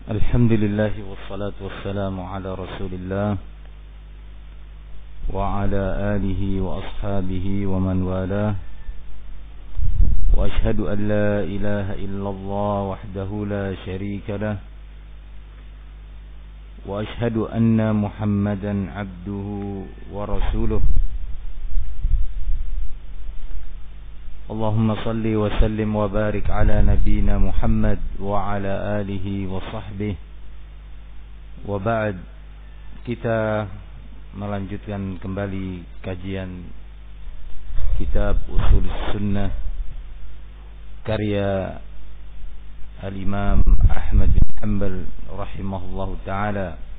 Alhamdulillah wassalatu wassalamu ala Rasulillah wa ala alihi wa ashabihi wa man walah. Wa ashhadu an la ilaha illallah wahdahu la syarika lah. Wa ashhadu anna Muhammadan abduhu wa rasuluh. Allahumma salli wa sallim wa barik ala nabina Muhammad wa ala alihi wa sahbihi. Wa ba'd, kita melanjutkan kembali kajian kitab Ushul Sunnah karya Al-Imam Ahmad bin Hanbal rahimahullahu ta'ala.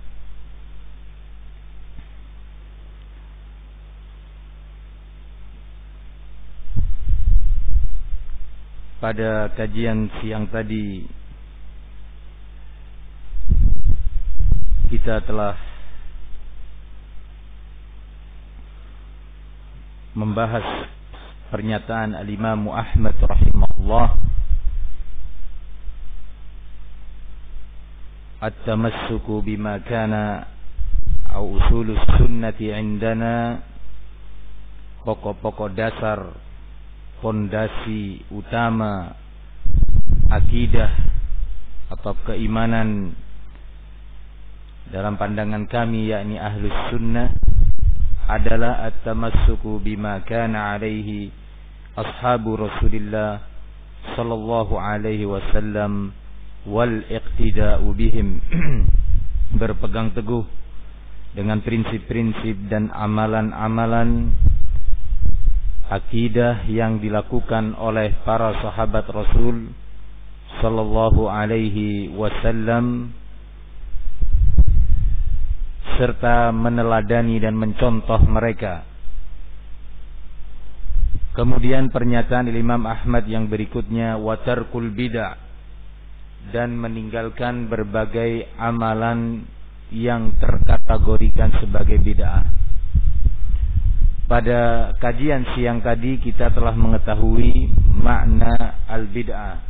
Pada kajian siang tadi kita telah membahas pernyataan Al-Imam Ahmad rahimahullah, at-tamassuku bima kana au usulus sunnati indana, pokok-pokok dasar, fondasi utama akidah atau keimanan dalam pandangan kami, yakni ahlus sunnah, adalah at-tamassuku bima kana alaihi ashabu Rasulillah sallallahu alaihi wasallam wal iqtida'u bihim, berpegang teguh dengan prinsip-prinsip dan amalan-amalan akidah yang dilakukan oleh para sahabat Rasul sallallahu alaihi wasallam, serta meneladani dan mencontoh mereka. Kemudian pernyataan Imam Ahmad yang berikutnya, wa tarkul bid'ah, dan meninggalkan berbagai amalan yang terkategorikan sebagai bid'ah. Pada kajian siang tadi kita telah mengetahui makna al-bid'ah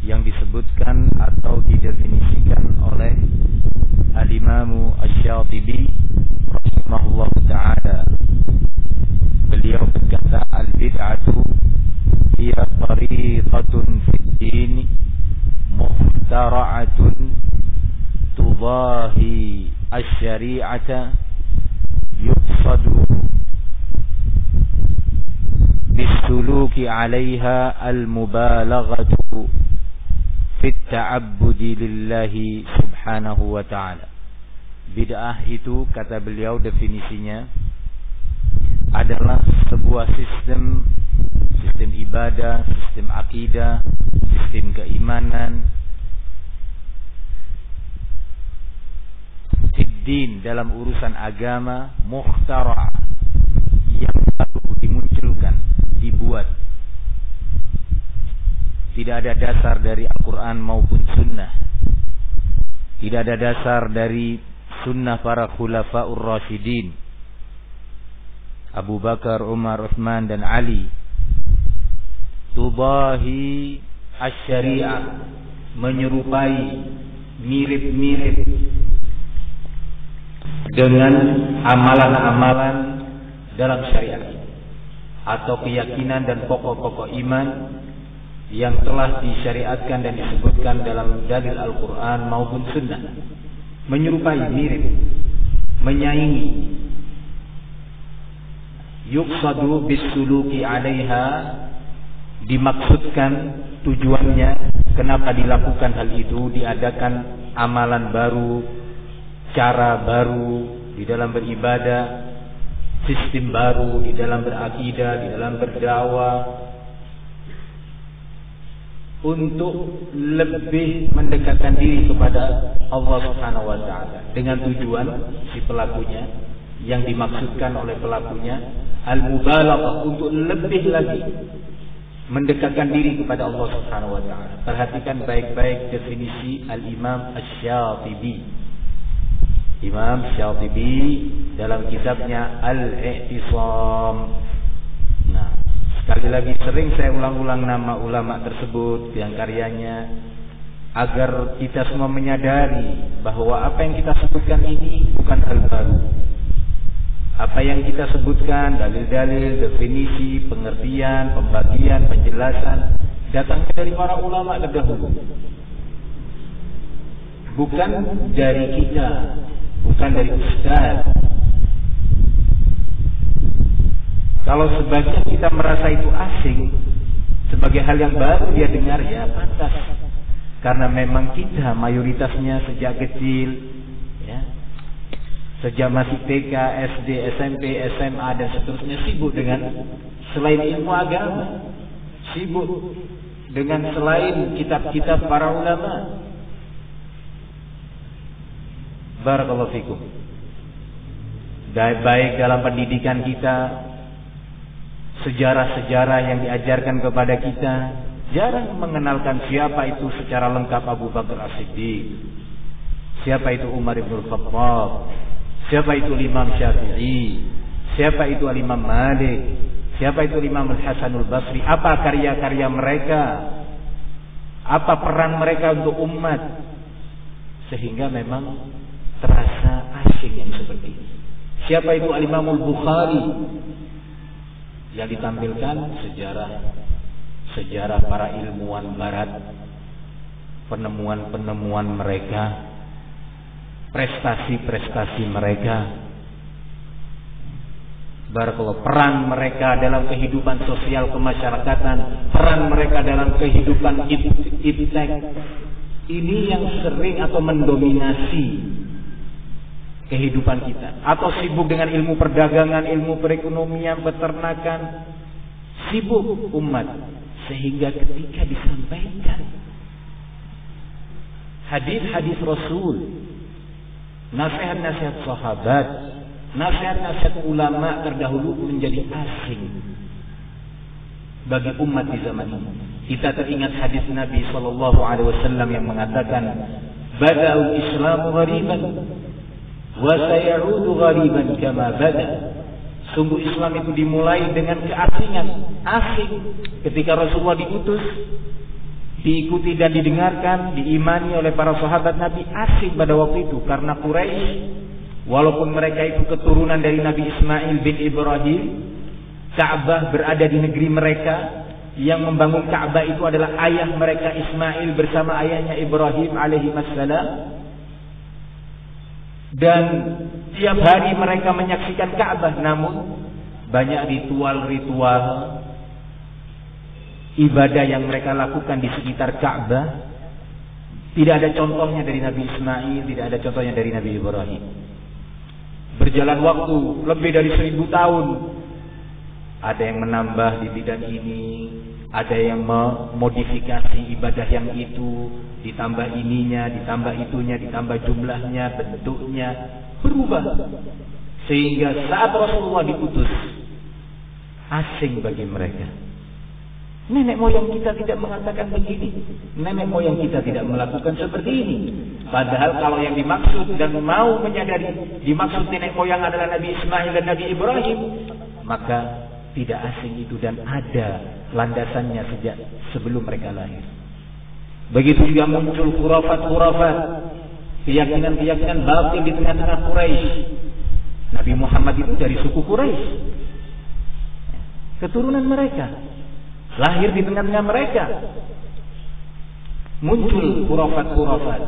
yang disebutkan atau didefinisikan oleh Al-Imam Asy-Syatibi rahimahullah ta'ala. Beliau berkata, al-bid'atu hiya tariqatun fid din muhtara'atun tudahi asy-syari'ata yuqsadu bisuluki 'alaiha al-mubalaghatu fit ta'abbudi lillahi subhanahu wa ta'ala. Bid'ah itu, kata beliau definisinya, adalah sebuah sistem ibadah, sistem akidah, sistem keimanan, fiddin, dalam urusan agama, mukhtara', yang baru dimunculkan, dibuat, tidak ada dasar dari Al-Quran maupun Sunnah, tidak ada dasar dari Sunnah para Khulafa'ur Rasyidin Abu Bakar, Umar, Utsman dan Ali. Tubahi asy-syari'ah, menyerupai, mirip-mirip dengan amalan-amalan dalam syariat atau keyakinan dan pokok-pokok iman yang telah disyariatkan dan disebutkan dalam dalil Al-Quran maupun Sunnah. Menyerupai, mirip, menyaingi. Yuqsadu bisuluki 'alaiha, dimaksudkan, tujuannya kenapa dilakukan hal itu, diadakan amalan baru, cara baru di dalam beribadah, sistem baru di dalam berakidah, di dalam berdakwah, untuk lebih mendekatkan diri kepada Allah Subhanahu wa ta'ala, dengan tujuan si pelakunya, yang dimaksudkan oleh pelakunya, al-mubalaghah, untuk lebih lagi mendekatkan diri kepada Allah Subhanahu wa ta'ala. Perhatikan baik-baik definisi Al-Imam Asy-Syatibi. Imam Syatibi dalam kitabnya Al-I'tisam. Nah, sekali lagi sering saya ulang-ulang nama ulama tersebut yang karyanya agar kita semua menyadari bahwa apa yang kita sebutkan ini bukan hal baru. Apa yang kita sebutkan, dalil-dalil, definisi, pengertian, pembagian, penjelasan, datang dari para ulama terdahulu. Bukan dari kita, bukan dari ustaz. Kalau sebagian kita merasa itu asing, sebagai hal yang baru dia dengar, ya pantas. Karena memang kita mayoritasnya sejak kecil, ya, sejak masih TK, SD, SMP, SMA dan seterusnya sibuk dengan selain ilmu agama, sibuk dengan selain kitab-kitab para ulama. Barakallahu fikum. Baik dalam pendidikan kita, sejarah-sejarah yang diajarkan kepada kita jarang mengenalkan siapa itu secara lengkap Abu Bakar As-Siddiq, siapa itu Umar ibn Khattab, siapa itu Imam Syafi'i, siapa itu Imam Malik, siapa itu Imam Al-Hasanul Basri, apa karya-karya mereka, apa peran mereka untuk umat, sehingga memang terasa asing yang seperti ini. Siapa itu Imam Al-Bukhari, yang ditampilkan sejarah para ilmuwan barat, penemuan-penemuan mereka, prestasi-prestasi mereka, barakallahu, peran mereka dalam kehidupan sosial kemasyarakatan, peran mereka dalam kehidupan iptek. Ini yang sering atau mendominasi kehidupan kita, atau sibuk dengan ilmu perdagangan, ilmu perekonomian, peternakan, sibuk umat. Sehingga ketika disampaikan hadis-hadis Rasul, nasihat-nasihat sahabat, nasihat-nasihat ulama terdahulu menjadi asing bagi umat di zaman ini. Kita teringat hadis Nabi SAW yang mengatakan, "Bada'ul Islamu ghariban wa sayaudu ghariban kama bada." Sungguh Islam itu dimulai dengan keasingan, asing. Ketika Rasulullah diutus, diikuti dan didengarkan, diimani oleh para sahabat Nabi, asing pada waktu itu. Karena Quraisy, walaupun mereka itu keturunan dari Nabi Ismail bin Ibrahim, Ka'bah berada di negeri mereka. Yang membangun Ka'bah itu adalah ayah mereka Ismail bersama ayahnya Ibrahim alaihi wassalam. Dan tiap hari mereka menyaksikan Ka'bah, namun banyak ritual-ritual ibadah yang mereka lakukan di sekitar Ka'bah tidak ada contohnya dari Nabi Ismail, tidak ada contohnya dari Nabi Ibrahim. Berjalan waktu lebih dari 1000 tahun, ada yang menambah di bidang ini, ada yang memodifikasi ibadah yang itu, ditambah ininya, ditambah itunya, ditambah jumlahnya, bentuknya, berubah. Sehingga saat Rasulullah diutus, asing bagi mereka. Nenek moyang kita tidak mengatakan begini, nenek moyang kita tidak melakukan seperti ini. Padahal kalau yang dimaksud dan mau menyadari dimaksud nenek moyang adalah Nabi Ismail dan Nabi Ibrahim, maka tidak asing itu dan ada landasannya sejak sebelum mereka lahir. Begitu juga muncul khurafat-khurafat, keyakinan-keyakinan batil di tengah-tengah Quraisy. Nabi Muhammad itu dari suku Quraisy, keturunan mereka, lahir di tengah-tengah mereka. Muncul khurafat-khurafat.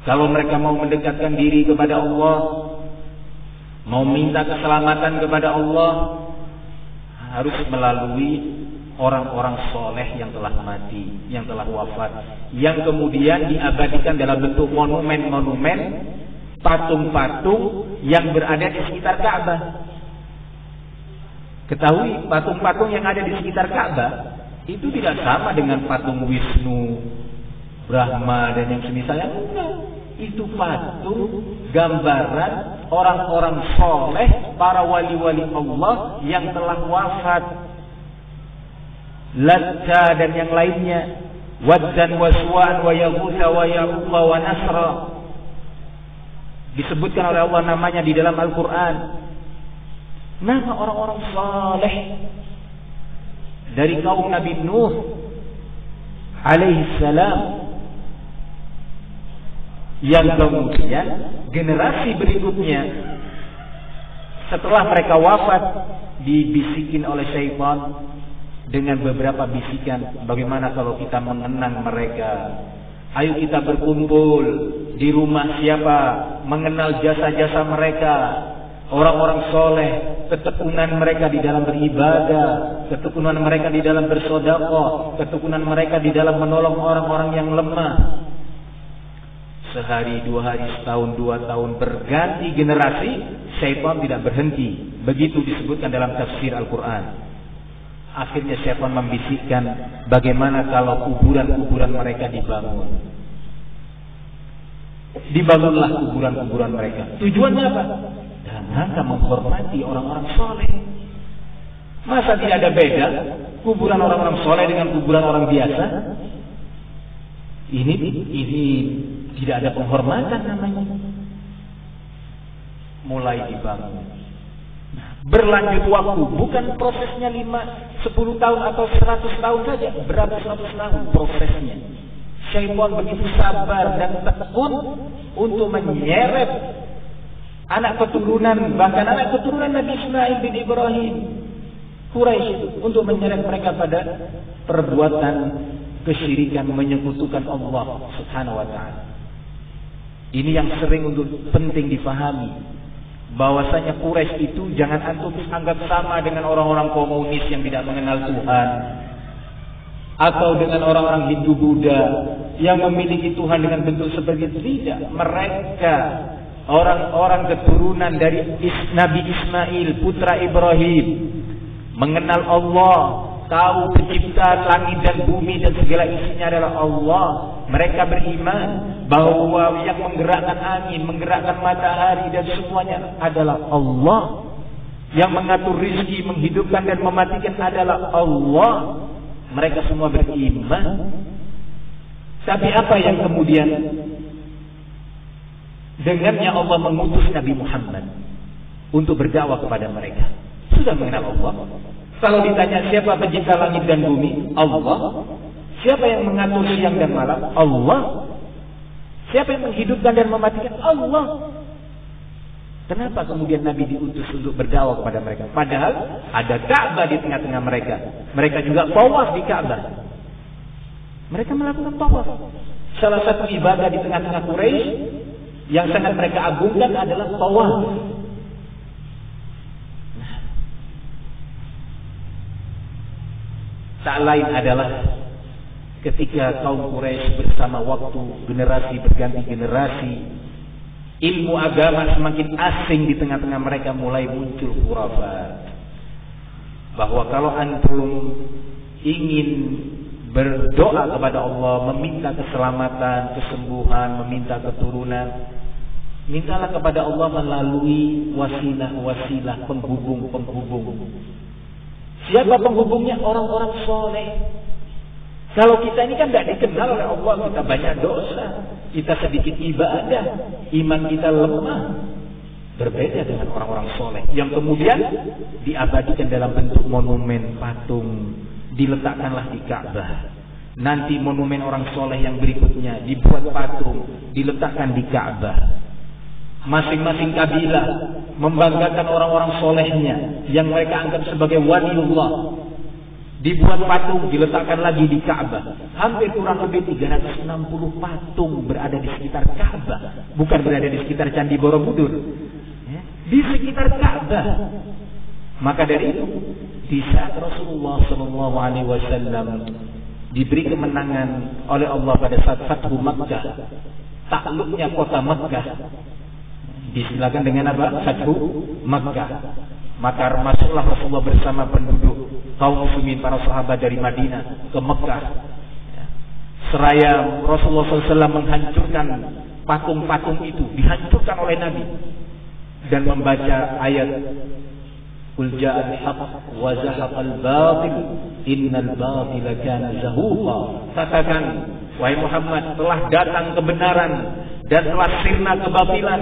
Kalau mereka mau mendekatkan diri kepada Allah, mau minta keselamatan kepada Allah, harus melalui orang-orang soleh yang telah mati, yang telah wafat, yang kemudian diabadikan dalam bentuk monumen-monumen, patung-patung yang berada di sekitar Ka'bah. Ketahui, patung-patung yang ada di sekitar Ka'bah itu tidak sama dengan patung Wisnu, Brahma dan yang semisalnya. Itu patung gambaran orang-orang soleh, para wali-wali Allah yang telah wafat. Latta dan yang lainnya, Waddan wa Suwan wa Yaghutha wa Ya'uqa wa Nasra, disebutkan oleh Allah namanya di dalam Al-Quran. Nama orang-orang saleh dari kaum Nabi Nuh alaihi salam, Yang kemudian generasi berikutnya setelah mereka wafat dibisikin oleh syaitan dengan beberapa bisikan, bagaimana kalau kita mengenang mereka? Ayo kita berkumpul di rumah siapa mengenal jasa-jasa mereka, orang-orang soleh, ketekunan mereka di dalam beribadah, ketekunan mereka di dalam bersedekah, ketekunan mereka di dalam menolong orang-orang yang lemah. Sehari, 2 hari, setahun, 2 tahun, berganti generasi, syaitan tidak berhenti. Begitu disebutkan dalam tafsir Al-Quran. Akhirnya syaitan membisikkan, bagaimana kalau kuburan-kuburan mereka dibangun. Dibangunlah kuburan-kuburan mereka. Tujuannya apa? Dalam rangka menghormati orang-orang soleh. Masa tidak ada beda kuburan orang-orang soleh dengan kuburan orang biasa? Ini tidak ada penghormatan namanya. Mulai dibangun. Berlanjut waktu, bukan prosesnya 5, 10 tahun atau 100 tahun saja, beratus-ratus tahun prosesnya. Syaitan begitu sabar dan tekun untuk menyeret anak keturunan, bahkan anak keturunan Nabi Ismail bin Ibrahim, Quraisy, untuk menyeret mereka pada perbuatan kesyirikan, menyekutukan Allah Subhanahu wa taala. Ini yang sering untuk penting difahami, bahwasanya Quraisy itu jangan antum anggap sama dengan orang-orang komunis yang tidak mengenal Tuhan, atau dengan orang-orang Hindu Buddha yang memiliki Tuhan dengan bentuk seperti itu. Tidak, mereka orang-orang keturunan dari Nabi Ismail, putra Ibrahim, mengenal Allah, tahu pencipta langit dan bumi dan segala isinya adalah Allah. Mereka beriman bahwa yang menggerakkan angin, menggerakkan matahari dan semuanya adalah Allah. Yang mengatur rezeki, menghidupkan dan mematikan adalah Allah. Mereka semua beriman. Tapi apa yang kemudian dengannya Allah mengutus Nabi Muhammad untuk berdakwah kepada mereka? Sudah mengenal Allah. Kalau ditanya siapa pencipta langit dan bumi? Allah. Siapa yang mengatur siang dan malam? Allah. Siapa yang menghidupkan dan mematikan? Allah. Kenapa kemudian Nabi diutus untuk berdakwah kepada mereka? Padahal ada Ka'bah di tengah-tengah mereka. Mereka juga tawaf di Ka'bah. Mereka melakukan tawaf. Salah satu ibadah di tengah-tengah Quraisy yang sangat mereka agungkan adalah tawaf. Tak lain adalah ketika kaum Quraisy bersama waktu, generasi berganti generasi, ilmu agama semakin asing di tengah-tengah mereka, mulai muncul khurafat. Bahwa kalau antum ingin berdoa kepada Allah, meminta keselamatan, kesembuhan, meminta keturunan, mintalah kepada Allah melalui wasilah-wasilah, penghubung-penghubung. Siapa penghubungnya? Orang-orang soleh. Kalau kita ini kan tidak dikenal oleh Allah, kita banyak dosa, kita sedikit ibadah, iman kita lemah. Berbeda dengan orang-orang soleh yang kemudian diabadikan dalam bentuk monumen, patung, diletakkanlah di Ka'bah. Nanti monumen orang soleh yang berikutnya dibuat patung, diletakkan di Ka'bah. Masing-masing kabilah membanggakan orang-orang solehnya yang mereka anggap sebagai waliullah. Dibuat patung, diletakkan lagi di Ka'bah. Hampir kurang lebih 360 patung berada di sekitar Ka'bah. Bukan berada di sekitar Candi Borobudur, di sekitar Ka'bah. Maka dari itu, di saat Rasulullah SAW diberi kemenangan oleh Allah pada saat Fathu Makkah, takluknya kota Makkah, disilakan dengan apa? Fathu Makkah. Maka masuklah Rasulullah bersama penduduk kaum muslimin, para sahabat dari Madinah ke Mekah. Seraya Rasulullah SAW menghancurkan patung-patung itu, dihancurkan oleh Nabi, dan membaca ayat Qul ja'al haqq wa zahaqal batil innal batila kana zahuqa. Katakan, wahai Muhammad, telah datang kebenaran dan telah sirna kebatilan,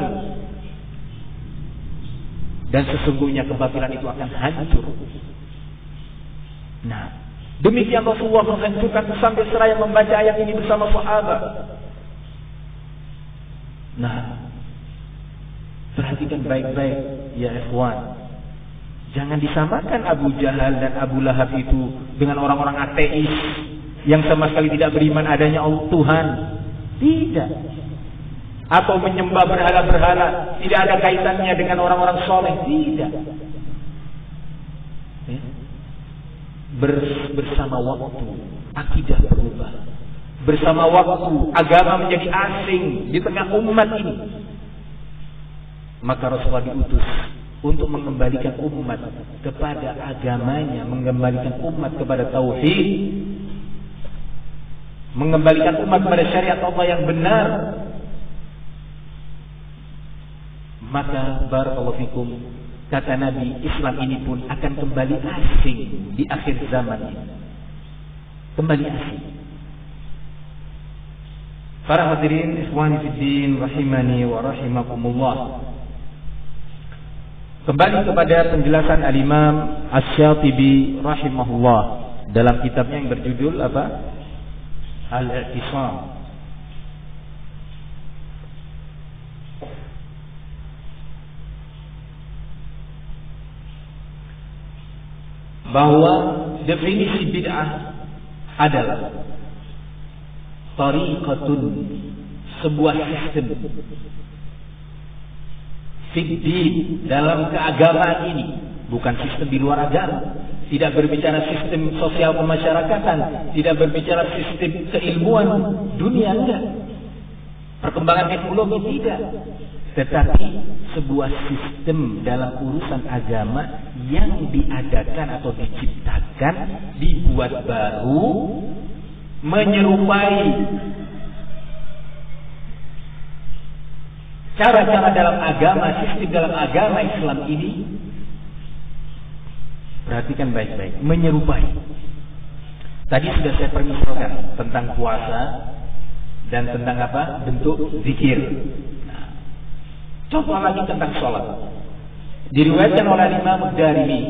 dan sesungguhnya kebatilan itu akan hancur. Nah, demikian Rasulullah menghancurkan sambil seraya membaca ayat ini bersama sahabat. Nah, perhatikan baik-baik ya ikhwan. Jangan disamakan Abu Jahal dan Abu Lahab itu dengan orang-orang ateis yang sama sekali tidak beriman adanya Tuhan. Tidak. Atau menyembah berhala-berhala, tidak ada kaitannya dengan orang-orang soleh. Tidak. Bersama waktu akidah berubah. Bersama waktu agama menjadi asing di tengah umat ini. Maka Rasulullah diutus untuk mengembalikan umat kepada agamanya, mengembalikan umat kepada tauhid, mengembalikan umat kepada syariat Allah yang benar. Maka barakallahu fikum, kata Nabi, Islam ini pun akan kembali asing di akhir zaman ini. Kembali asing. Para hadirin ikhwani fiddin rahimani wa rahimakumullah. Kembali kepada penjelasan Al-Imam Asy-Syatibi rahimahullah dalam kitabnya yang berjudul apa? Al-I'tisam. Bahwa definisi bid'ah adalah tariqatun, sebuah sistem fiddin, dalam keagamaan ini, bukan sistem di luar agama. Tidak berbicara sistem sosial kemasyarakatan, tidak berbicara sistem keilmuan dunia, enggak. Perkembangan teknologi tidak, tetapi sebuah sistem dalam urusan agama yang diadakan atau diciptakan, dibuat baru, menyerupai cara-cara dalam agama, sistem dalam agama Islam ini. Perhatikan baik-baik, menyerupai. Tadi sudah saya permisalkan tentang puasa dan tentang apa? Bentuk zikir. Nah, contoh lagi tentang sholat. Diriwayatkan oleh Imam Ad-Darimi,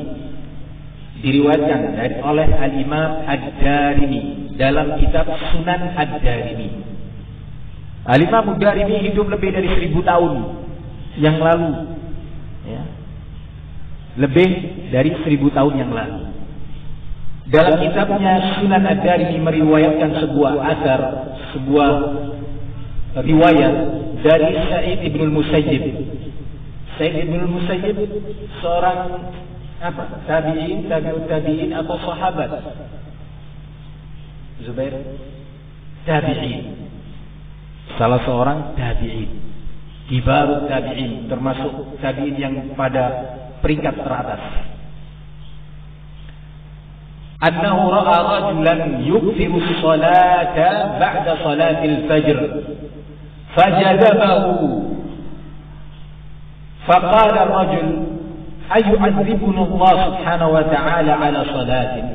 diriwayatkan oleh Al-Imam Ad-Darimi dalam kitab Sunan Ad-Darimi. Al-Imam Ad-Darimi hidup lebih dari 1000 tahun yang lalu, ya. Lebih dari 1000 tahun yang lalu. Dalam kitabnya Sunan Ad-Darimi meriwayatkan sebuah asar, sebuah riwayat dari Sa'id ibn al-Musayyib. Sa'id ibn al-Musayyib seorang apa? Tabi'in, tabi'ut tabi'in atau sahabat? Zubair? Tabi'in. Salah seorang tabi'in. Kibarut tabi'in, termasuk tabi'in yang pada peringkat teratas. Annahu ra'a rajulan yukthiru salata ba'da salatil fajr fajadabahu faqala ar-rajul ayu'adzibuna Allah subhanahu wa ta'ala ala salatin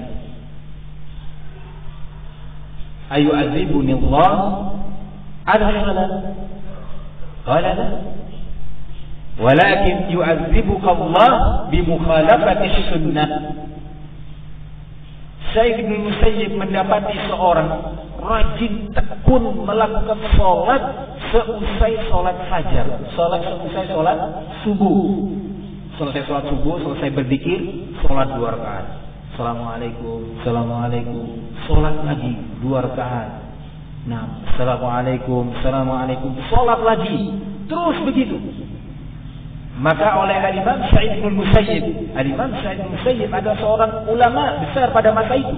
ayu'adzibuni Allah ala salat qala la walakin yu'adzibuka Allah bimukhalafati sunnah. Sa'id bin Musayyib mendapati seorang rajin tekun melakukan sholat seusai sholat fajar, seusai sholat subuh. Selesai sholat subuh, selesai berzikir, sholat 2 rakaat. Assalamualaikum, assalamualaikum, sholat lagi 2 rakaat. Nah, assalamualaikum, assalamualaikum, sholat lagi, terus begitu. Maka oleh Al-Imam Sa'id bin Musayyib, Al-Imam Sa'id bin Musayyib adalah seorang ulama besar pada masa itu.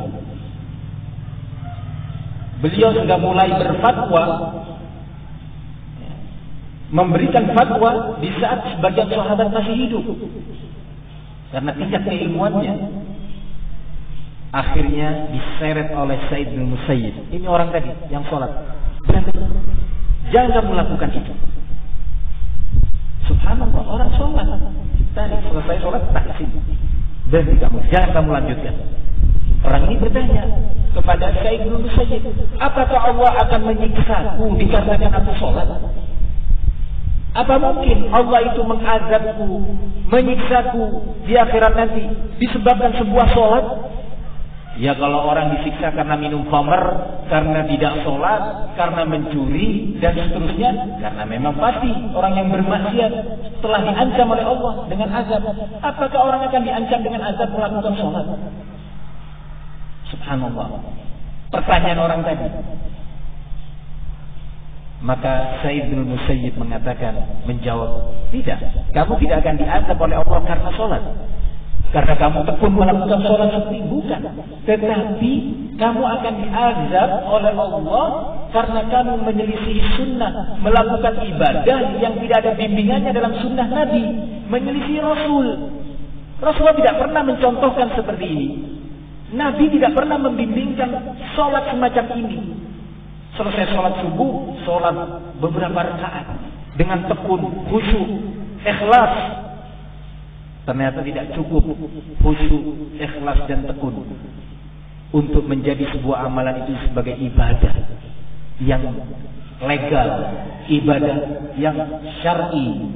Beliau sudah mulai berfatwa, memberikan fatwa di saat sebagian sahabat masih hidup. Karena tingkat keilmuannya, akhirnya diseret oleh Sa'id bin Musayyib. Ini orang tadi yang sholat. Jangan melakukan itu. Subhanallah, orang sholat tadi selesai sholat tak sini, berhenti kamu, jangan kamu lanjutkan. Orang ini bertanya kepada Sa'id bin Musayyib, apakah Allah akan menyiksaku dikarenakan aku sholat? Apa mungkin Allah itu mengazabku, menyiksaku di akhirat nanti disebabkan sebuah sholat? Ya kalau orang disiksa karena minum khamr, karena tidak sholat, karena mencuri dan seterusnya, karena memang pasti orang yang bermaksiat telah diancam oleh Allah dengan azab. Apakah orang akan diancam dengan azab melakukan sholat? Subhanallah. Pertanyaan orang tadi. Maka Sa'id bin Musayyib mengatakan, menjawab, tidak, kamu tidak akan diazab oleh Allah karena sholat. Karena kamu tekun melakukan sholat seperti bukan. Tetapi kamu akan diazab oleh Allah karena kamu menyelisihi sunnah, melakukan ibadah yang tidak ada bimbingannya dalam sunnah Nabi, menyelisihi Rasul. Rasulullah tidak pernah mencontohkan seperti ini. Nabi tidak pernah membimbingkan sholat semacam ini. Selesai sholat subuh, sholat beberapa rakaat dengan tekun, khusyuk, ikhlas. Ternyata tidak cukup khusyuk, ikhlas dan tekun untuk menjadi sebuah amalan itu sebagai ibadah yang legal, ibadah yang syar'i.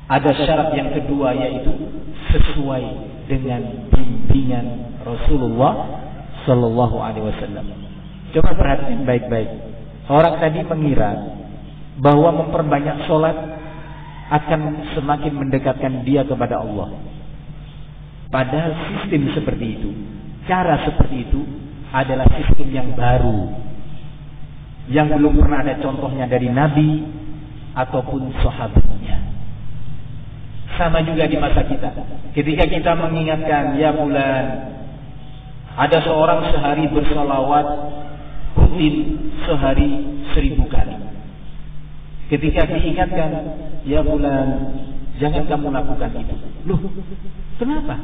Ada syarat yang kedua, yaitu sesuai dengan bimbingan Rasulullah Sallallahu Alaihi Wasallam. Coba perhatikan baik-baik. Orang tadi mengira bahwa memperbanyak sholat akan semakin mendekatkan dia kepada Allah. Padahal sistem seperti itu, cara seperti itu adalah sistem yang baru, yang belum pernah ada contohnya dari Nabi ataupun sahabatnya. Sama juga di masa kita. Ketika kita mengingatkan, ya fulan, ada seorang sehari bersalawat rutin sehari 1000 kali. Ketika diingatkan, ya fulan, jangan kamu lakukan itu. Loh, kenapa?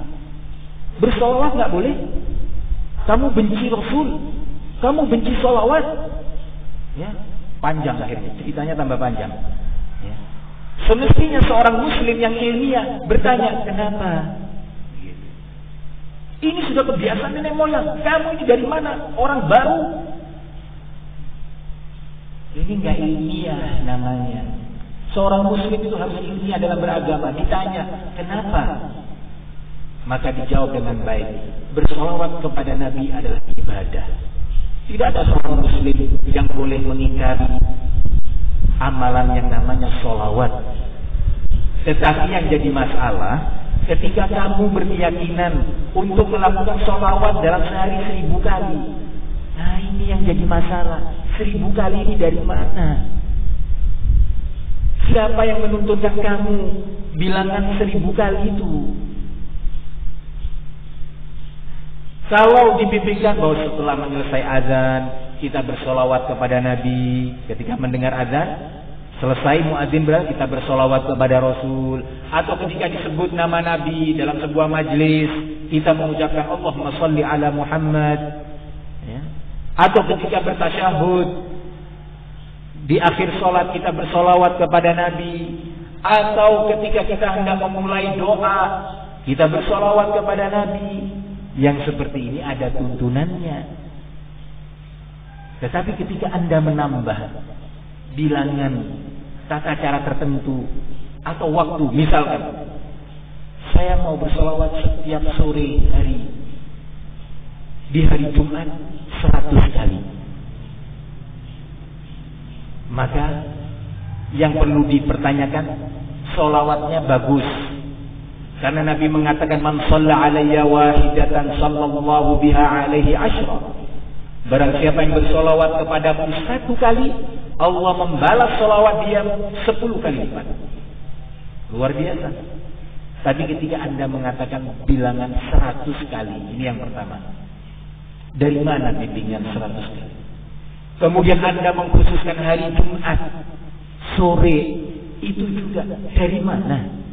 Bersalawat nggak boleh? Kamu benci Rasul, kamu benci salawat. Ya, panjang akhirnya, ceritanya tambah panjang. Ya. Semestinya seorang muslim yang ilmiah bertanya, kenapa? Ini sudah kebiasaan nenek moyang. Kamu ini dari mana? Orang baru. Ini nggak ilmiah namanya. Seorang muslim itu harus ilmiah dalam beragama. Ditanya, kenapa? Maka dijawab dengan baik. Bersolawat kepada Nabi adalah ibadah. Tidak ada seorang muslim yang boleh mengingkari amalan yang namanya solawat. Tetapi yang jadi masalah, ketika kamu berkeyakinan untuk melakukan solawat dalam sehari 1000 kali. Nah ini yang jadi masalah. 1000 kali ini dari mana? Siapa yang menuntunkan kamu bilangan 1000 kali itu? Kalau dibimbingkan bahwa setelah menyelesai azan kita bersolawat kepada Nabi, ketika mendengar azan selesai muadzin berarti kita bersolawat kepada Rasul, atau ketika disebut nama Nabi dalam sebuah majlis kita mengucapkan Allahumma sholli ala Muhammad, ya. Atau ketika bertasyahud di akhir sholat kita bersolawat kepada Nabi, atau ketika kita hendak memulai doa kita bersolawat kepada Nabi. Yang seperti ini ada tuntunannya. Tetapi ketika Anda menambah bilangan tata cara tertentu atau waktu, misalkan saya mau bersolawat setiap sore hari, di hari Jumat 100 kali, maka yang perlu dipertanyakan, solawatnya bagus. Karena Nabi mengatakan, man shalla alayya wahidatan sallallahu biha alaihi asyra. Barang siapa yang bersolawat kepadaku 1 kali, Allah membalas solawat dia 10 kali lipat. Luar biasa. Tapi ketika Anda mengatakan bilangan 100 kali, ini yang pertama. Dari mana bimbingan 100 kali? Kemudian Anda mengkhususkan hari Jumat sore, itu juga dari mana?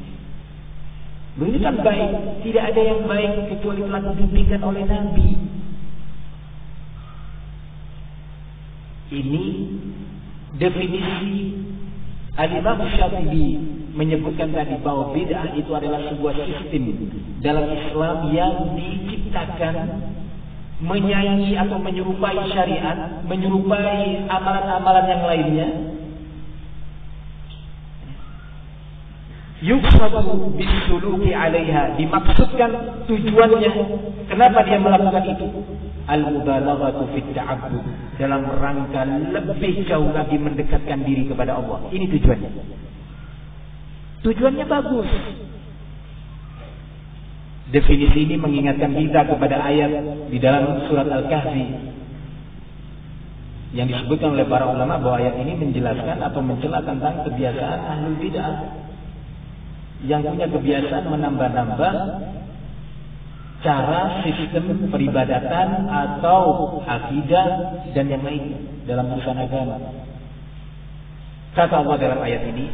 Ini kan baik. Tidak ada yang baik kecuali telah dibimbingkan oleh Nabi. Ini definisi Al-Imam Syafi'i menyebutkan tadi bahwa bid'ah itu adalah sebuah sistem dalam Islam yang diciptakan menyayangi atau menyerupai syariat, menyerupai amalan-amalan yang lainnya. Yuqsadu bisuluki 'alaiha, dimaksudkan tujuannya kenapa dia melakukan itu? Al-mubalaghatu fit ta'abbud, dalam rangka lebih jauh lagi mendekatkan diri kepada Allah. Ini tujuannya. Tujuannya bagus. Definisi ini mengingatkan kita kepada ayat di dalam surat Al-Kahfi yang disebutkan oleh para ulama bahwa ayat ini menjelaskan atau mencela tentang kebiasaan ahlul bid'ah yang punya kebiasaan menambah-nambah cara sistem peribadatan atau akidah dan yang lain dalam urusan agama. Kata Allah dalam ayat ini,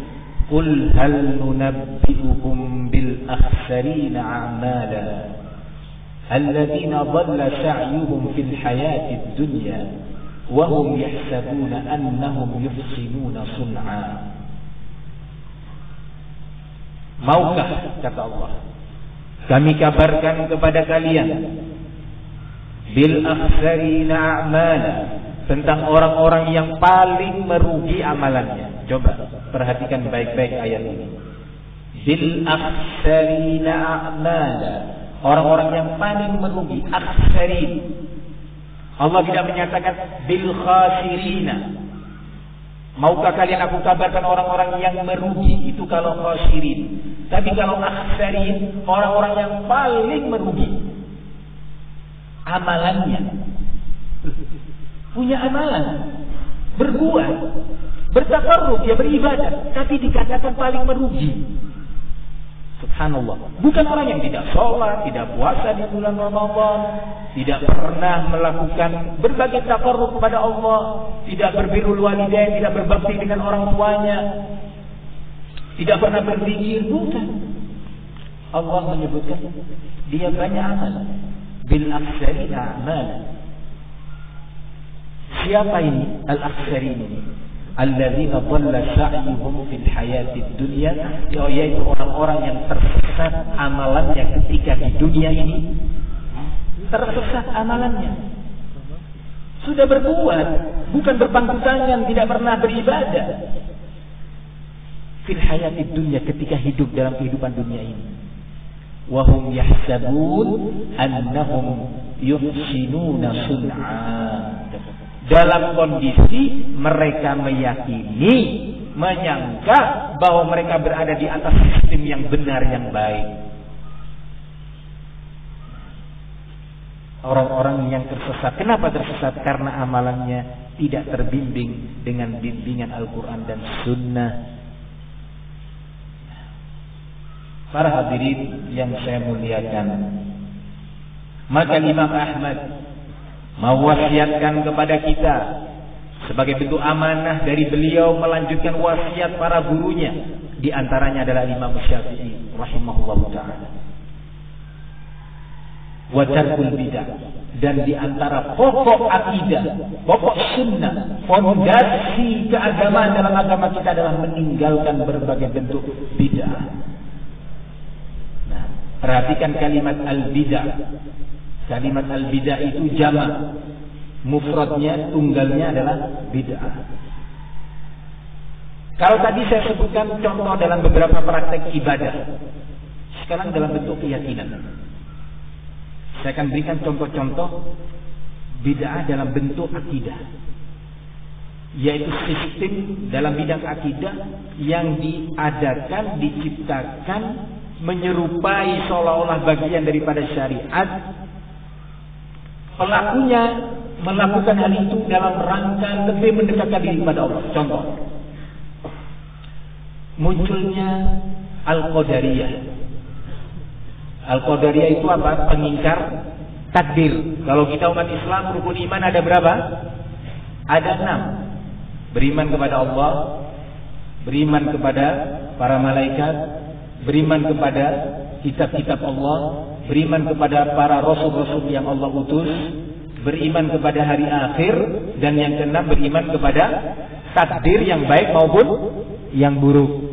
"Qul hal nunabbi'ukum bil akhsarina a'mala alladziina dhalla sa'yuhum fil hayatid dunya wa hum yahsabuna annahum yuhsinuna sun'a." Maukah, kata Allah, kami kabarkan kepada kalian bil akhsarina a'mala, tentang orang-orang yang paling merugi amalannya. Coba perhatikan baik-baik ayat ini. Bil akhsarina a'mala, orang-orang yang paling merugi. Akhsarin, Allah tidak menyatakan bil khasirina. Maukah kalian aku kabarkan orang-orang yang merugi? Itu kalau khasirin. Tapi kalau akhsarin, orang-orang yang paling merugi amalannya. Punya amalan, berbuat, bertakarruf, dia beribadah, tapi dikatakan paling merugi. Subhanallah. Bukan orang yang tidak sholat, tidak puasa di bulan Ramadan, tidak pernah melakukan berbagai takarruf kepada Allah, tidak berbirrul walidain, tidak berbakti dengan orang tuanya, tidak pernah berzikir. Bukan. Allah menyebutkan dia banyak amal. Bil akhsarina a'mal. Siapa ini al-akhsarin ini? Alladzina dhalla sa'yuhum fil hayatid dunya, yaitu orang-orang yang tersesat amalannya ketika di dunia ini. Tersesat amalannya. Sudah berbuat, bukan berpangku tangan, tidak pernah beribadah. Fil hayatid dunya, ketika hidup dalam kehidupan dunia ini. Wa hum yahsabun annahum yuhsinuna sun'a. Dalam kondisi mereka meyakini, menyangka bahwa mereka berada di atas sistem yang benar, yang baik. Orang-orang yang tersesat, kenapa tersesat? Karena amalannya tidak terbimbing dengan bimbingan Al-Quran dan Sunnah. Para hadirin yang saya muliakan, maka Imam Ahmad mewasiatkan kepada kita sebagai bentuk amanah dari beliau melanjutkan wasiat para gurunya, di antaranya adalah Imam Syafi'i rahimahullah taala. Wa tarkul bidah, dan di antara pokok akidah, pokok sunnah, fondasi keagamaan dalam agama kita adalah meninggalkan berbagai bentuk bidah. Nah, perhatikan kalimat al-bidah. Kalimat al-bidah itu jamak, mufradnya, tunggalnya adalah bid'ah. Kalau tadi saya sebutkan contoh dalam beberapa praktek ibadah, sekarang dalam bentuk keyakinan. Saya akan berikan contoh-contoh bid'ah dalam bentuk akidah, yaitu sistem dalam bidang akidah yang diadakan, diciptakan, menyerupai seolah-olah bagian daripada syariat. Pelakunya melakukan hal itu dalam rangka lebih mendekatkan diri kepada Allah. Contoh, munculnya Al-Qadariyah. Al-Qadariyah itu apa? Pengingkar takdir. Kalau kita umat Islam, rukun iman ada berapa? Ada 6. Beriman kepada Allah, beriman kepada para malaikat, beriman kepada kitab-kitab Allah, beriman kepada para rasul-rasul yang Allah utus, beriman kepada hari akhir, dan yang keenam beriman kepada takdir yang baik maupun yang buruk.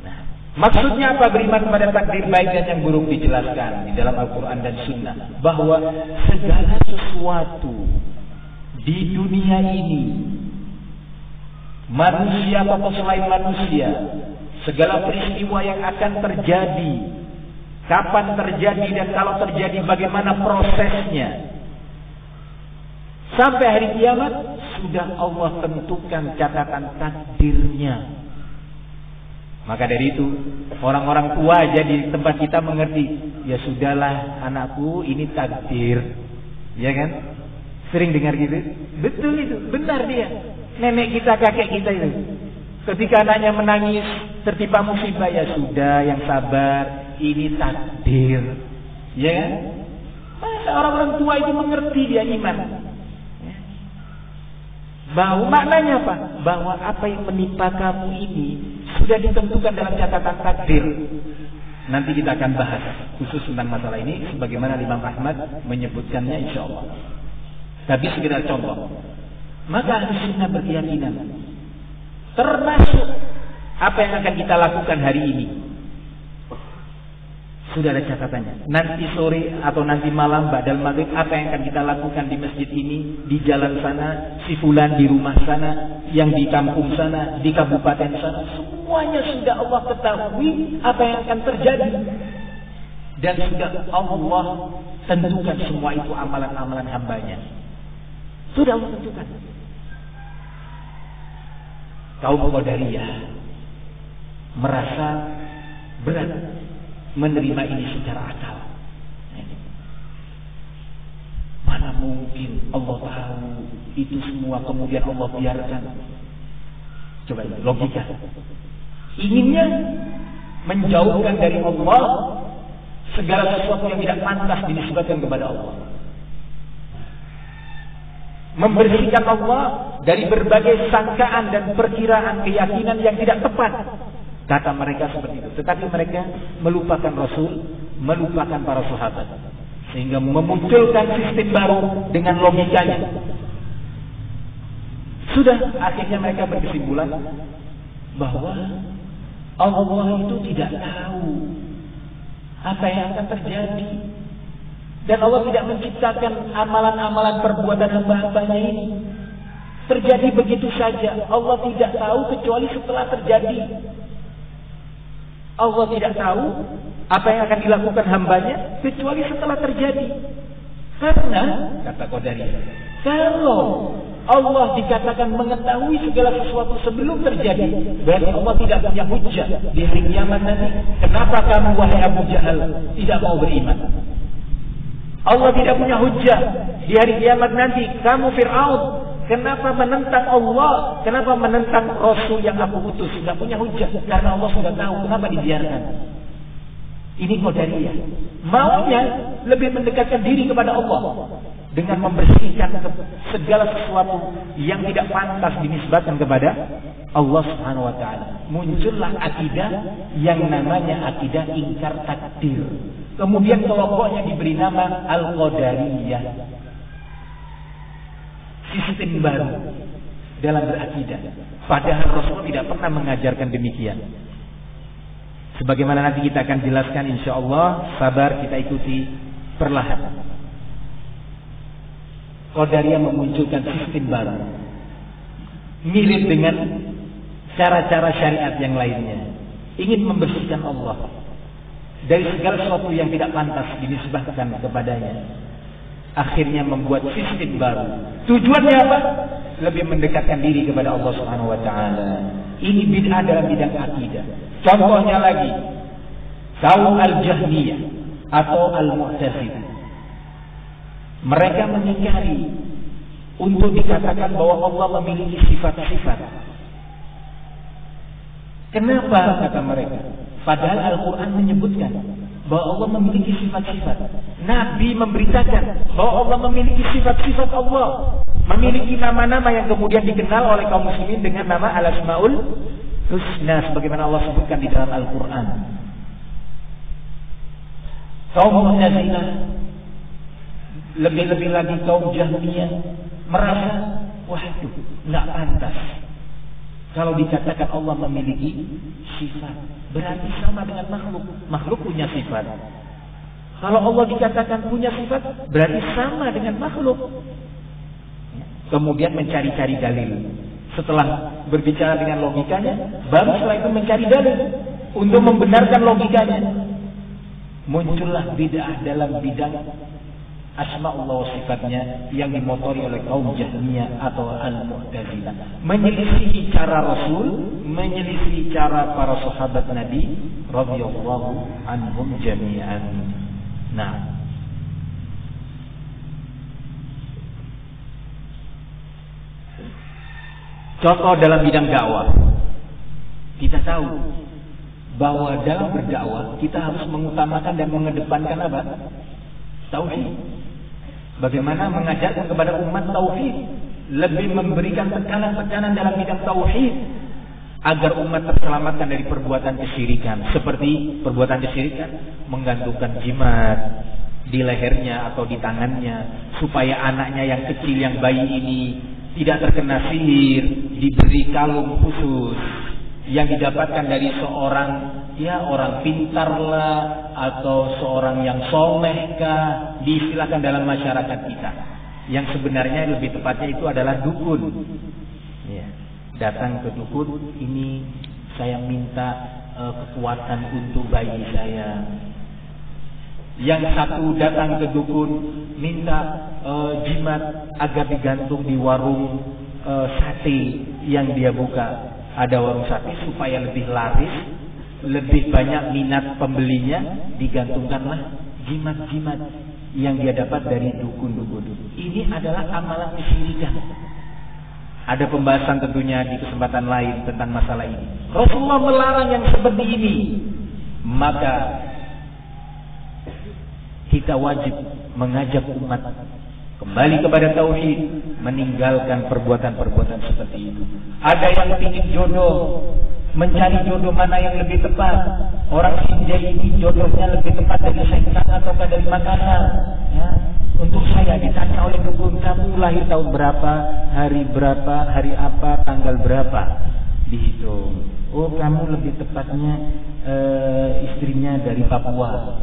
Nah, maksudnya apa beriman kepada takdir baik dan yang buruk? Dijelaskan di dalam Al-Quran dan Sunnah bahwa segala sesuatu di dunia ini, manusia atau selain manusia, segala peristiwa yang akan terjadi, kapan terjadi dan kalau terjadi bagaimana prosesnya. Sampai hari kiamat sudah Allah tentukan catatan takdirnya. Maka dari itu orang-orang tua aja di tempat kita mengerti, ya sudahlah anakku, ini takdir. Ya kan? Sering dengar gitu. Betul itu, benar dia. Nenek kita, kakek kita itu. Ketika anaknya menangis tertimpa musibah, ya sudah, yang sabar, ini takdir. Ya kan? Masa orang-orang tua itu mengerti, dia iman. Bahwa maknanya apa? Bahwa apa yang menimpa kamu ini sudah ditentukan dalam catatan takdir. Nanti kita akan bahas khusus tentang masalah ini sebagaimana Imam Ahmad menyebutkannya insyaallah. Tapi sekedar contoh. Maka ahli sunnah berkeyakinan termasuk apa yang akan kita lakukan hari ini sudah ada catatannya. Nanti sore atau nanti malam ba'dal maghrib apa yang akan kita lakukan di masjid ini, di jalan sana, si fulan di rumah sana, yang di kampung sana, di kabupaten sana, semuanya sudah Allah ketahui apa yang akan terjadi. Dan sudah Allah tentukan semua itu amalan-amalan hambanya. Sudah Allah tentukan. Kaum Qadariyah merasa berat menerima ini secara akal. Mana mungkin Allah tahu itu semua kemudian Allah biarkan. Coba logika. Inginnya menjauhkan dari Allah segala sesuatu yang tidak pantas dinisbatkan kepada Allah. Membersihkan Allah dari berbagai sangkaan dan perkiraan keyakinan yang tidak tepat. Kata mereka seperti itu. Tetapi mereka melupakan Rasul, melupakan para sahabat. Sehingga memunculkan sistem baru dengan logikanya. Sudah akhirnya mereka berkesimpulan bahwa Allah itu tidak tahu apa yang akan terjadi. Dan Allah tidak menciptakan amalan-amalan perbuatan hamba-hambanya ini terjadi begitu saja. Allah tidak tahu kecuali setelah terjadi. Allah tidak tahu apa yang akan dilakukan hambanya kecuali setelah terjadi. Karena kata Qadariyah, kalau Allah dikatakan mengetahui segala sesuatu sebelum terjadi, berarti Allah tidak punya hujjah di hari kiamat nanti. Kenapa kamu wahai Abu Jahal tidak mau beriman? Allah tidak punya hujjah di hari kiamat nanti. Kamu Fir'aun, kenapa menentang Allah? Kenapa menentang Rasul yang aku utus? Tidak punya hujjah. Karena Allah sudah tahu. Kenapa dibiarkan? Ini Qadariyah. Maunya lebih mendekatkan diri kepada Allah dengan membersihkan segala sesuatu yang tidak pantas dinisbatkan kepada Allah Subhanahu wa taala. Muncullah akidah yang namanya akidah ingkar takdir. Kemudian kelompoknya diberi nama Al-Qadariyah. Sistem baru dalam berakidah. Padahal Rasul tidak pernah mengajarkan demikian. Sebagaimana nanti kita akan jelaskan insyaallah, sabar kita ikuti perlahan. Qadariyah memunculkan sistem baru. Mirip dengan cara-cara syariat yang lainnya. Ingin membersihkan Allah dari segala sesuatu yang tidak pantas dinisbahkan kepadanya. Akhirnya membuat sistem baru. Tujuannya apa? Lebih mendekatkan diri kepada Allah Subhanahu wa taala. Ini bid'ah dalam bidang akidah. Contohnya lagi, kaum Al-Jahmiyah atau Al-Mu'tazilah. Mereka mengingkari untuk dikatakan bahwa Allah memiliki sifat-sifat. Kenapa kata mereka? Padahal Al-Quran menyebutkan bahwa Allah memiliki sifat-sifat. Nabi memberitakan bahwa Allah memiliki sifat-sifat Allah. Memiliki nama-nama yang kemudian dikenal oleh kaum muslimin dengan nama Al-Asma'ul Husna. Sebagaimana Allah sebutkan di dalam Al-Quran. Kaum Mu'tazilah, lebih-lebih lagi kaum Jahmiyah merasa, waduh, nggak pantas kalau dikatakan Allah memiliki sifat, berarti sama dengan makhluk. Makhluk punya sifat. Kalau Allah dikatakan punya sifat, berarti sama dengan makhluk. Kemudian mencari-cari dalil. Setelah berbicara dengan logikanya, baru setelah itu mencari dalil untuk membenarkan logikanya. Muncullah bid'ah dalam bidang asma'ullah wa sifatnya yang dimotori oleh kaum Jahmiyah atau Al-Mu'tazilah. Menyelisihi cara Rasul, menyelisihi cara para sahabat Nabi radhiyallahu anhum jami'an. Nah, contoh dalam bidang dakwah, kita tahu bahwa dalam berdakwah kita harus mengutamakan dan mengedepankan apa? Tauhid. Bagaimana mengajarkan kepada umat tauhid, lebih memberikan tekanan-tekanan dalam bidang tauhid agar umat terselamatkan dari perbuatan kesyirikan. Seperti perbuatan kesyirikan, menggantungkan jimat di lehernya atau di tangannya supaya anaknya yang kecil, yang bayi ini tidak terkena sihir, diberi kalung khusus yang didapatkan dari seorang orang pintar lah atau seorang yang soleh kah, diistilahkan dalam masyarakat kita. Yang sebenarnya lebih tepatnya itu adalah dukun. Ya, datang ke dukun, ini saya minta kekuatan untuk bayi saya. Yang satu datang ke dukun minta jimat agar digantung di warung sate yang dia buka. Ada warung sate supaya lebih laris, lebih banyak minat pembelinya, digantungkanlah jimat-jimat yang dia dapat dari dukun-dukun. Ini adalah amalan kesyirikan. Ada pembahasan tentunya di kesempatan lain tentang masalah ini. Rasulullah melarang yang seperti ini. Maka kita wajib mengajak umat kembali kepada tauhid, meninggalkan perbuatan-perbuatan seperti itu. Ada yang ingin jodoh, mencari jodoh mana yang lebih tepat. Orang Sinjai ini jodohnya lebih tepat dari Sengkang atau dari Makassar. Ya. Untuk saya ditanya oleh dukun, kamu lahir tahun berapa, hari apa, tanggal berapa, dihitung. Oh, kamu lebih tepatnya istrinya dari Papua.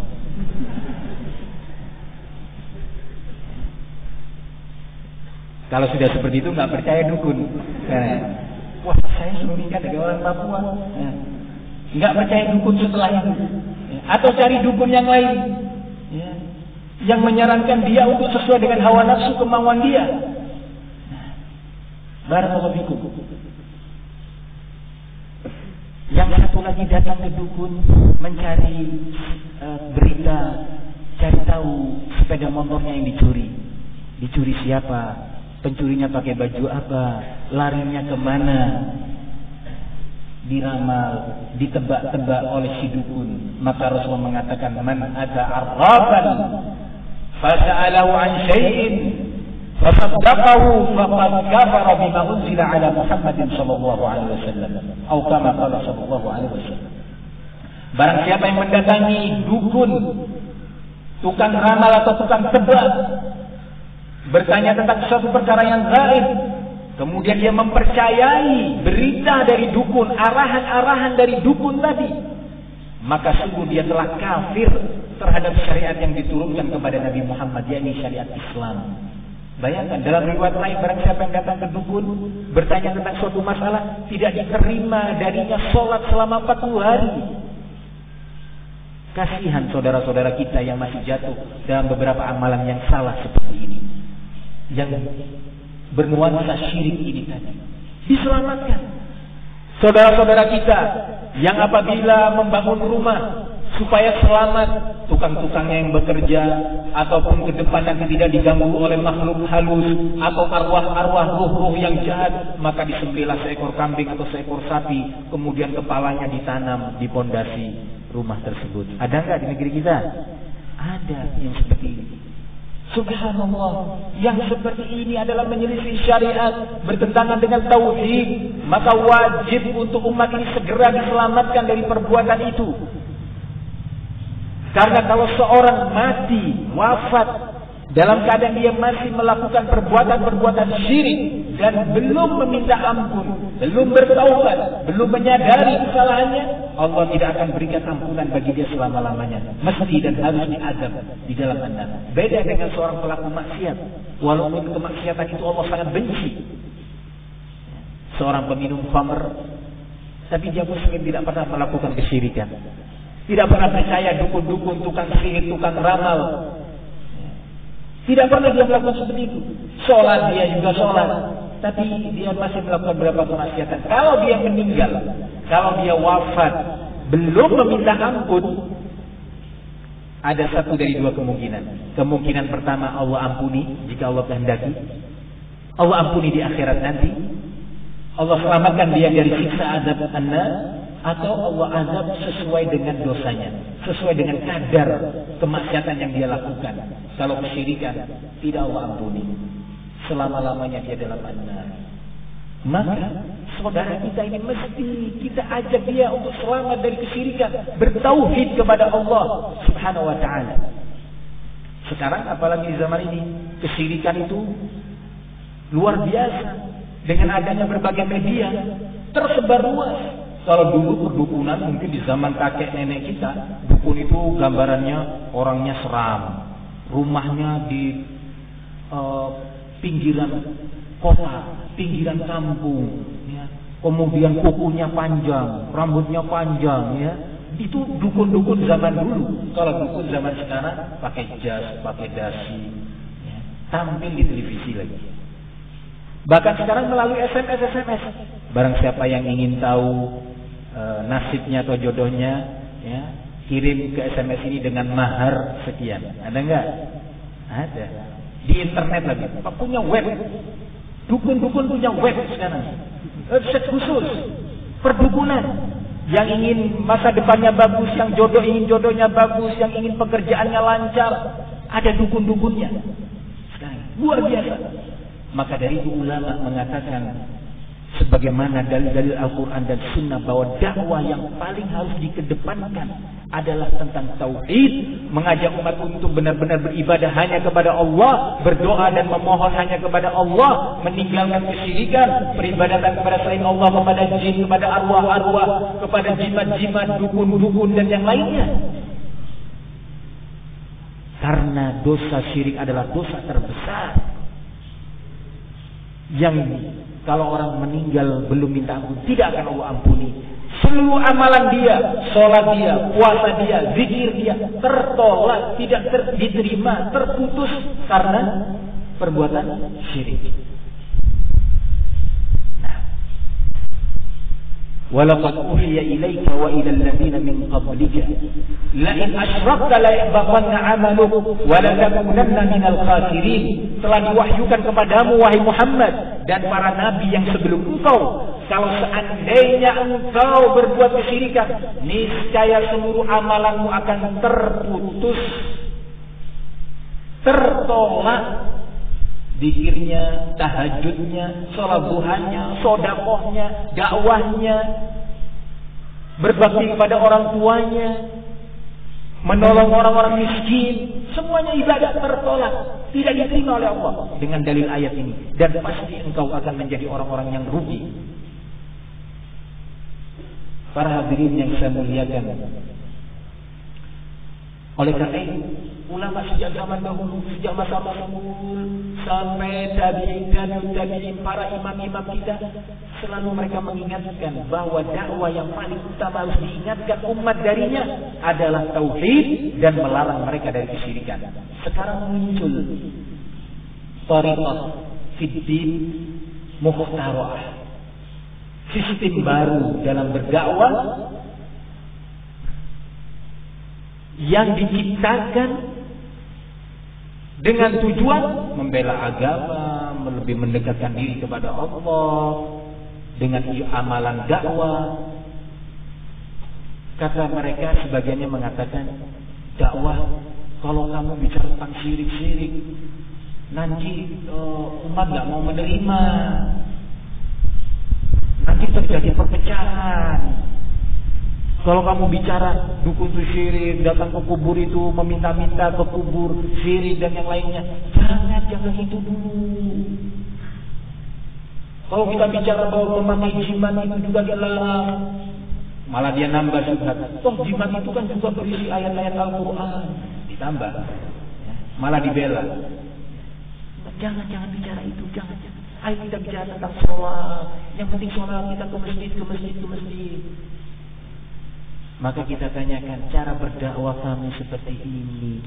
Kalau sudah seperti itu nggak percaya dukun. Wah, saya suruh nikah dengan orang Papua. Nggak percaya dukun setelah itu. Atau cari dukun yang lain, yang menyarankan dia untuk sesuai dengan hawa nafsu kemauan dia. Barakallahu fikum. Yang satu lagi datang ke dukun mencari berita, cari tahu sepeda motornya yang dicuri. Dicuri siapa? Pencurinya pakai baju apa? Larinya kemana? Diramal, ditebak-tebak oleh si dukun. Maka Rasulullah mengatakan, man ata arrafan fasa'alahu an syai'in fasaddaqahu faqad kafara bima unzila ala Muhammadin sallallahu alaihi wasallam atau kama qala sallallahu alaihi wasallam. Barang siapa yang mendatangi dukun, tukang ramal atau tukang tebak, bertanya tentang suatu perkara yang gaib, kemudian dia mempercayai berita dari dukun, arahan-arahan dari dukun tadi, maka sungguh dia telah kafir terhadap syariat yang diturunkan kepada Nabi Muhammad, yakni syariat Islam. Bayangkan, dalam riwayat lain, barang siapa yang datang ke dukun bertanya tentang suatu masalah, tidak diterima darinya sholat selama 40 hari. Kasihan saudara-saudara kita yang masih jatuh dalam beberapa amalan yang salah seperti ini, yang bernuansa syirik ini tadi. Diselamatkan saudara-saudara kita yang apabila membangun rumah supaya selamat, tukang-tukangnya yang bekerja ataupun ke depan nanti tidak diganggu oleh makhluk halus atau arwah-arwah ruh-ruh yang jahat, maka disembelih seekor kambing atau seekor sapi, kemudian kepalanya ditanam di pondasi rumah tersebut. Ada nggak di negeri kita? Ada yang seperti ini. Subhanallah, yang seperti ini adalah menyelisih syariat, bertentangan dengan tauhid. Maka wajib untuk umat ini segera diselamatkan dari perbuatan itu. Karena kalau seorang mati, wafat dalam keadaan dia masih melakukan perbuatan-perbuatan syirik dan belum meminta ampun, belum bertaubat, belum menyadari kesalahannya, Allah tidak akan berikan ampunan bagi dia selama-lamanya. Mesti dan harus diazab di dalam neraka. Beda dengan seorang pelaku maksiat, walaupun kemaksiatan itu Allah sangat benci. seorang peminum khamr, tapi dia muslim, tidak pernah melakukan kesyirikan, tidak pernah percaya dukun-dukun, tukang sihir, tukang ramal, tidak pernah dia melakukan seperti itu. Sholat dia juga sholat, tapi dia masih melakukan beberapa kemaksiatan. Kalau dia meninggal, kalau dia wafat belum meminta ampun, ada satu dari dua kemungkinan. Kemungkinan pertama, Allah ampuni jika Allah kehendaki. Allah ampuni di akhirat nanti. Allah selamatkan dia dari siksa azab an-nar, atau Allah azab sesuai dengan dosanya, sesuai dengan kadar kemaksiatan yang dia lakukan. Kalau kesyirikan, tidak Allah ampuni, selama-lamanya dia dalam an-nar. Maka saudara kita ini mesti kita ajak dia untuk selamat dari kesyirikan, bertauhid kepada Allah Subhanahu wa taala. Sekarang apalagi di zaman ini, kesyirikan itu luar biasa. Dengan adanya berbagai media, tersebar luas. Kalau dulu perdukunan mungkin di zaman kakek nenek kita, dukun itu gambarannya orangnya seram, rumahnya di pinggiran kota, pinggiran kampung, ya. Kemudian kukunya panjang, rambutnya panjang, ya. Itu dukun-dukun zaman dulu. Kalau dukun zaman sekarang pakai jas, pakai dasi, ya. Tampil di televisi lagi. Bahkan sekarang melalui SMS. Barang siapa yang ingin tahu nasibnya atau jodohnya, ya, kirim ke SMS ini dengan mahar sekian. Ada enggak? Ada. Di internet lagi. Punya web. Dukun-dukun punya web sekarang. Website khusus perdukunan. Yang ingin masa depannya bagus, yang ingin jodohnya bagus, yang ingin pekerjaannya lancar, ada dukun-dukunnya. Sekarang luar biasa. Maka dari itu ulama mengatakan, sebagaimana dalil-dalil Al-Quran dan Sunnah, bahwa dakwah yang paling harus dikedepankan adalah tentang tauhid, mengajak umat untuk benar-benar beribadah hanya kepada Allah, berdoa dan memohon hanya kepada Allah, meninggalkan kesyirikan, peribadatan kepada selain Allah, kepada jin, kepada arwah-arwah, kepada jimat-jimat, dukun-dukun dan yang lainnya. Karena dosa syirik adalah dosa terbesar, yang kalau orang meninggal belum minta ampun, tidak akan Allah ampuni. Seluruh amalan dia, sholat dia, puasa dia, zikir dia, tertolak, tidak diterima, terputus karena perbuatan syirik. Walaqad uhiya ilaika wa ila alladziina min qablika la in asyrakta la yahbatanna 'amaluka wa la takunanna minal khasirin. Telah diwahyukan kepadamu wahai Muhammad dan para nabi yang sebelum engkau, kalau seandainya engkau berbuat kesyirikan, niscaya seluruh amalanmu akan terputus, tertolak. Zikirnya, tahajudnya, sholat duhanya, sedekahnya, dakwahnya, berbakti kepada orang tuanya, menolong orang-orang miskin, semuanya ibadah tertolak, tidak diterima oleh Allah dengan dalil ayat ini. Dan pasti engkau akan menjadi orang-orang yang rugi. Para hadirin yang saya muliakan, oleh karena itu ulama sejak zaman dahulu, sejak masa Rasul sampai tabi'in, para imam-imam kita, selalu mereka mengingatkan bahwa dakwah yang paling utama harus diingatkan umat darinya adalah tauhid dan melarang mereka dari kesyirikan. Sekarang muncul thariqah fiddin mukhtara'ah, sistem baru dalam berdakwah yang diciptakan dengan tujuan membela agama, lebih mendekatkan diri kepada Allah dengan amalan dakwah. Kata mereka, sebagiannya mengatakan, dakwah kalau kamu bicara tentang syirik-syirik, nanti umat nggak mau menerima, nanti terjadi perpecahan. Kalau kamu bicara dukun itu syirik, datang ke kubur itu meminta-minta ke kubur, syirik dan yang lainnya, jangan itu dulu. Kalau kita bicara bahwa memakai jimat itu juga dilarang, malah dia nambah subhat. Toh jimat itu kan juga berisi ayat-ayat Al-Quran, ditambah, malah dibela. Jangan bicara itu, jangan. Ayo kita bicara tentang sholat. Yang penting sholat kita ke masjid. Maka kita tanyakan, cara berdakwah kamu seperti ini,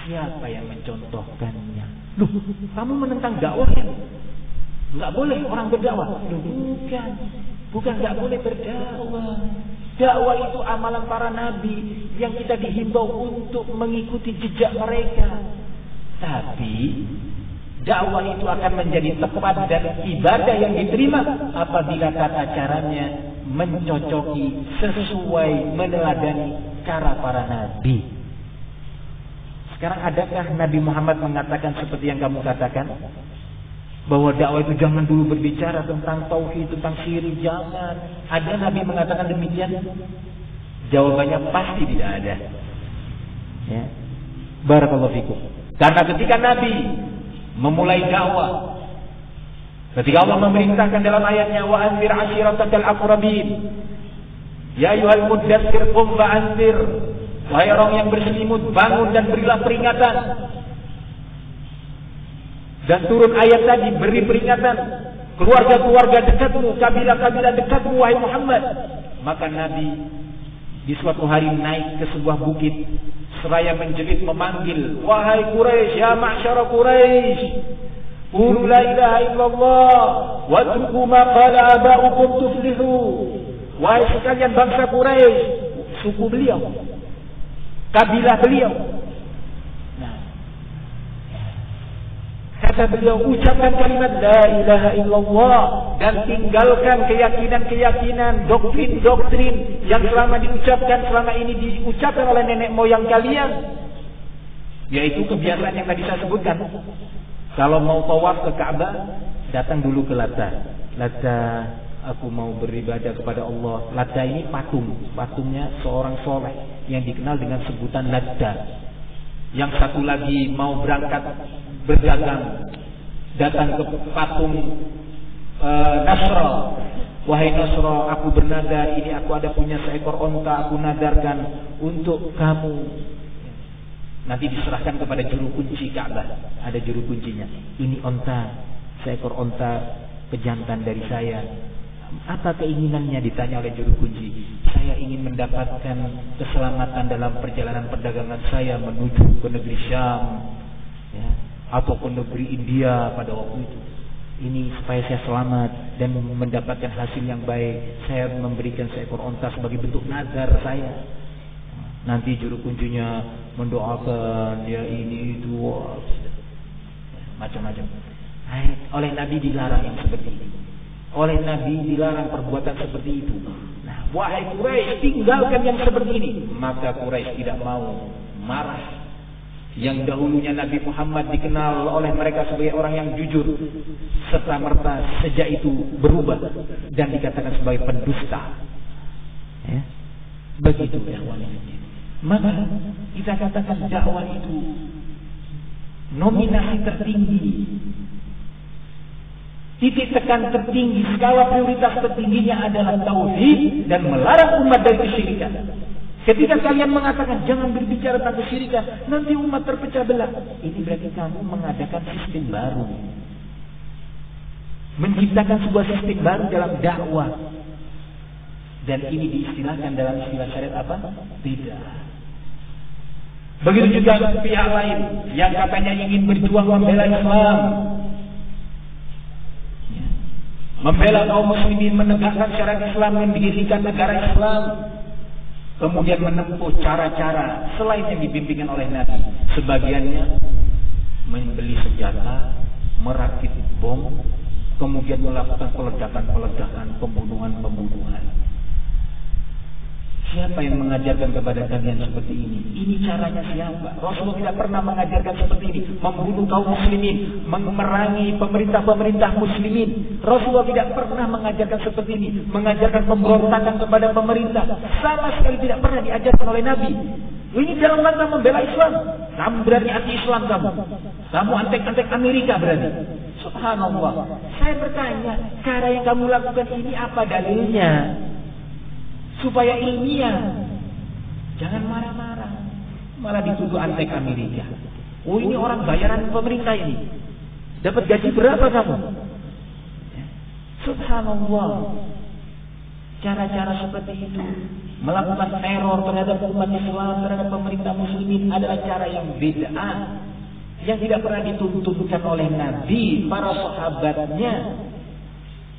siapa yang mencontohkannya? Loh, kamu menentang dakwah ya? Enggak boleh orang berdakwah. Loh, bukan enggak boleh berdakwah. Dakwah itu amalan para nabi yang kita dihimbau untuk mengikuti jejak mereka. Tapi dakwah itu akan menjadi tepat dan ibadah yang diterima apabila tata caranya mencocoki sesuai meneladani cara para nabi. Sekarang adakah Nabi Muhammad mengatakan seperti yang kamu katakan? Bahwa dakwah itu jangan dulu berbicara tentang tauhid, tentang syirik, jangan. Ada Nabi mengatakan demikian? Jawabannya pasti tidak ada. Ya. Barakallahu fikum. Karena ketika Nabi memulai dakwah, ketika Allah memerintahkan dalam ayatnya wa anzir ashiratakal aqrabin, ya ayyuhal muddatsir qum fa'anzir, wahai orang yang berselimut bangun dan berilah peringatan. Dan turun ayat tadi, beri peringatan keluarga-keluarga dekatmu, kabilah-kabilah dekatmu, wahai Muhammad. Maka Nabi di suatu hari naik ke sebuah bukit, seraya menjerit memanggil, wahai Quraisy, ya ma'syara Quraisy, qulu la ilaha illallah wa atruku ma qala aba'ukum tuflihu. Wahai sekalian bangsa Quraisy, suku beliau, kabilah beliau. Kata beliau, ucapkan kalimat la ilaha illallah dan tinggalkan keyakinan-keyakinan, doktrin-doktrin yang selama ini diucapkan oleh nenek moyang kalian. Yaitu kebiasaan yang tadi saya sebutkan. Kalau mau tawaf ke Ka'bah, datang dulu ke Lata. Lata, aku mau beribadah kepada Allah. Lata ini patungnya seorang soleh yang dikenal dengan sebutan Lata. Yang satu lagi mau berangkat berdagang, datang ke patung Nasra. Wahai Nasra, aku bernadar, ini aku ada punya seekor onta, aku nadarkan untuk kamu. Nanti diserahkan kepada juru kunci Ka'bah. Ada juru kuncinya. Ini onta, seekor onta pejantan dari saya. Apa keinginannya, ditanya oleh juru kunci. Saya ingin mendapatkan keselamatan dalam perjalanan perdagangan saya menuju ke negeri Syam, ya, ataupun negeri India pada waktu itu. Ini supaya saya selamat dan mendapatkan hasil yang baik. Saya memberikan seekor onta sebagai bentuk nazar saya. Nanti juru kuncinya mendoakan, ya ini itu, macam-macam. Oleh Nabi dilarang yang seperti ini. Oleh Nabi dilarang perbuatan seperti itu. Nah, wahai Quraisy, tinggalkan yang seperti ini. Maka Quraisy tidak mau, marah. Yang dahulunya Nabi Muhammad dikenal oleh mereka sebagai orang yang jujur, serta merta sejak itu berubah dan dikatakan sebagai pendusta. Ya. Begitu ya. Maka kita katakan dakwah itu nominasi tertinggi, titik tekan tertinggi, skala prioritas tertingginya adalah tauhid dan melarang umat dari kesyirikan. Ketika kalian mengatakan jangan berbicara tentang kesyirikan, nanti umat terpecah belah. Ini berarti kamu mengadakan sistem baru, menciptakan sebuah sistem baru dalam dakwah. Dan ini diistilahkan dalam istilah syariat apa? Bid'ah. Begitu juga pihak lain yang katanya ingin berjuang membela Islam, membela kaum muslimin, menegakkan syariat Islam, mendirikan negara Islam, kemudian menempuh cara-cara selain yang dibimbingkan oleh Nabi. Sebagiannya membeli senjata, merakit bom, kemudian melakukan peledakan-peledakan, pembunuhan-pembunuhan. Siapa yang mengajarkan kepada kalian seperti ini? Ini caranya siapa? Rasulullah tidak pernah mengajarkan seperti ini, membunuh kaum muslimin, memerangi pemerintah-pemerintah muslimin. Rasulullah tidak pernah mengajarkan seperti ini, mengajarkan pemberontakan kepada pemerintah. Sama sekali tidak pernah diajarkan oleh Nabi. Ini dalam rangka membela Islam. Kamu berarti anti-Islam kamu. Kamu antek-antek Amerika berarti. Subhanallah. Saya bertanya, cara yang kamu lakukan ini apa dalilnya? Supaya ilmiah. Jangan marah-marah. Malah dituduh antek Amerika. Oh, ini orang bayaran pemerintah ini. Dapat gaji berapa kamu? Subhanallah. Cara-cara seperti itu melakukan teror terhadap umat Islam, terhadap pemerintah muslimin adalah cara yang bid'ah, yang tidak pernah dituntunkan oleh Nabi, para sahabatnya.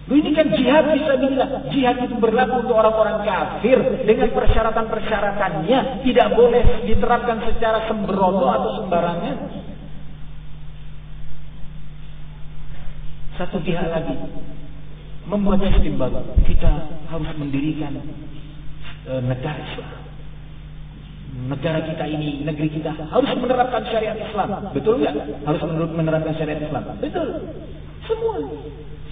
Ini kan jihad fisabilillah. Jihad itu berlaku untuk orang-orang kafir dengan persyaratan-persyaratannya, tidak boleh diterapkan secara sembrono atau sembarangan. Satu pihak lagi membuat sistem baru. Kita harus mendirikan negara Islam. Negara kita ini, negeri kita harus menerapkan syariat Islam. Betul nggak? Harus menerapkan syariat Islam. Betul.